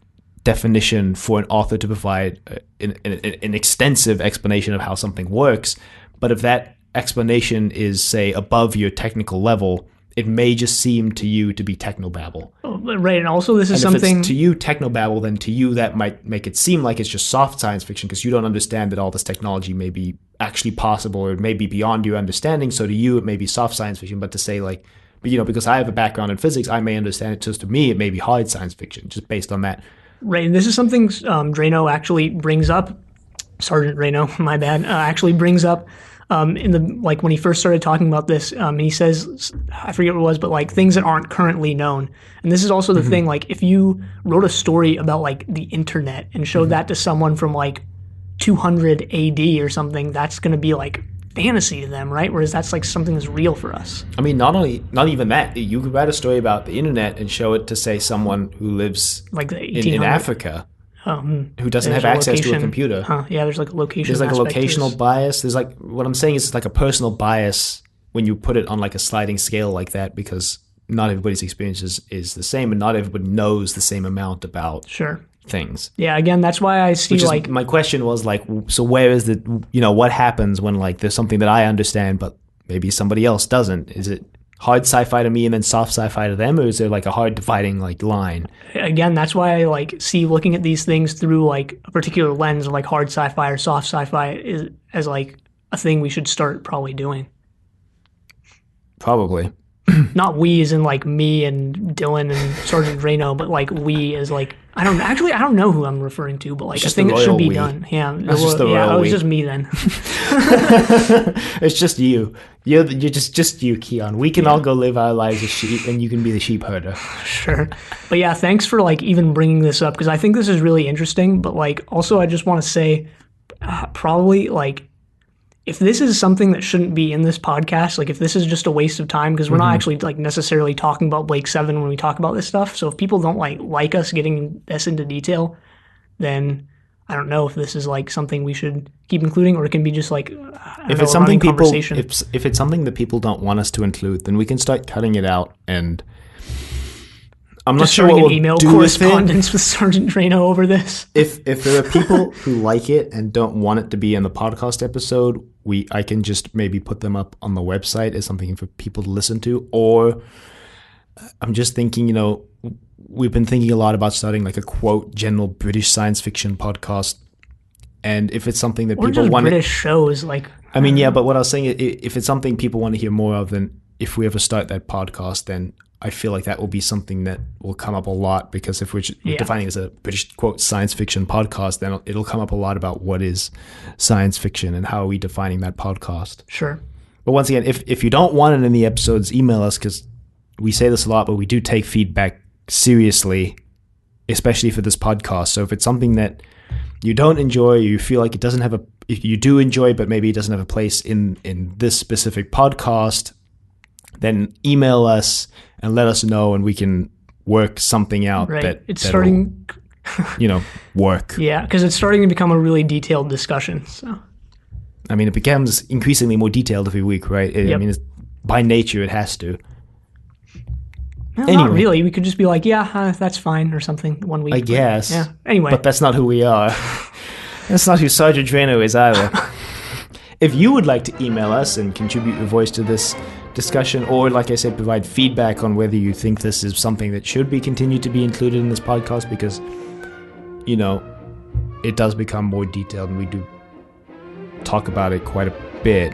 definition for an author to provide an extensive explanation of how something works, but if that explanation is, say, above your technical level, it may just seem to you to be technobabble. Right, and also this is something... if it's to you technobabble, then to you that might make it seem like it's just soft science fiction because you don't understand that all this technology may be actually possible or it may be beyond your understanding, so to you it may be soft science fiction, but to say like, you know, because I have a background in physics, I may understand it. Just to me, it may be hard science fiction, just based on that. Right, and this is something Drano actually brings up. Sergeant Drano, my bad, actually brings up in the, like, when he first started talking about this. He says, I forget what it was, but like things that aren't currently known. And this is also the thing. Like, if you wrote a story about like the internet and showed that to someone from like 200 AD or something, that's going to be like fantasy to them, right? Whereas that's like something that's real for us. I mean, not even that. You could write a story about the internet and show it to, say, someone who lives like in Africa, who doesn't have access to a computer. Yeah, there's like a location. There's like a locational bias. There's like, what I'm saying is it's like a personal bias when you put it on like a sliding scale like that, because not everybody's experience is the same, and not everybody knows the same amount about Sure. things. Yeah, again, that's why I see, like... My question was, like, so where is the, what happens when, like, there's something that I understand, but maybe somebody else doesn't? Is it hard sci-fi to me and then soft sci-fi to them, or is there, like, a hard dividing, like, line? Again, that's why I, like, see looking at these things through, like, a particular lens of, like, hard sci-fi or soft sci-fi as, like, a thing we should start probably doing. Probably. Not we as in, like, me and Dylan and Sergeant Drano, but, like, we as, like... I don't know who I'm referring to, but, like, a thing that should be done. Yeah, That's just the royal it was we. just me then. It's just you. You're just you, Keon. We can all go live our lives as sheep, and you can be the sheep herder. Sure. But yeah, thanks for, like, even bringing this up, because I think this is really interesting. But, like, also I just want to say, probably, like, if this is something that shouldn't be in this podcast, like if this is just a waste of time, because we're not actually like necessarily talking about Blake 7 when we talk about this stuff. So if people don't like us getting this into detail, then I don't know if this is like something we should keep including, or it can be just like if it's something people if it's something that people don't want us to include, then we can start cutting it out. And I'm not sure what we'll email do correspondence with Sergeant Drano over this. If there are people who like it and don't want it to be in the podcast episode, I can just maybe put them up on the website as something for people to listen to. Or I'm just thinking, we've been thinking a lot about starting like a quote general British science fiction podcast. And if it's something that people want, British shows, like, I mean, yeah, but what I was saying is, if it's something people want to hear more of, then if we ever start that podcast, then I feel like that will be something that will come up a lot, because if we're defining it as a British quote science fiction podcast, then it'll come up a lot about what is science fiction and how are we defining that podcast. Sure. But once again, if you don't want it in the episodes, email us, because we say this a lot, but we do take feedback seriously, especially for this podcast. So if it's something that you don't enjoy, you feel like it doesn't have if you do enjoy, but maybe it doesn't have a place in this specific podcast, then email us and let us know, and we can work something out. Right. It's starting, work. Yeah, because it's starting to become a really detailed discussion. So, I mean, it becomes increasingly more detailed every week, right? Yep. I mean, by nature, it has to. Well, anyway. Not really. We could just be like, that's fine, or something one week. I guess. Yeah. Anyway. But that's not who we are. That's not who Sergeant Drano is either. If you would like to email us and contribute your voice to this discussion, or, like I said, provide feedback on whether you think this is something that should be continued to be included in this podcast, because, it does become more detailed and we do talk about it quite a bit,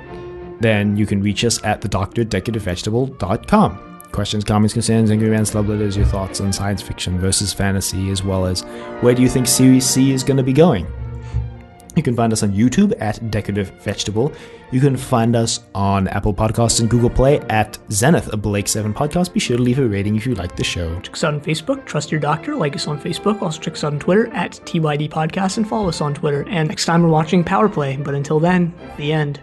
then you can reach us at thedoctor@decorativevegetable.com. Questions, comments, concerns, angry rants, love letters, your thoughts on science fiction versus fantasy, as well as where do you think Series C is going to be going. You can find us on YouTube at Decorative Vegetable. You can find us on Apple Podcasts and Google Play at Zenith, a Blake 7 podcast. Be sure to leave a rating if you like the show. Check us out on Facebook, Trust Your Doctor. Like us on Facebook. Also check us out on Twitter at TYD Podcast, and follow us on Twitter. And next time we're watching Power Play. But until then, the end.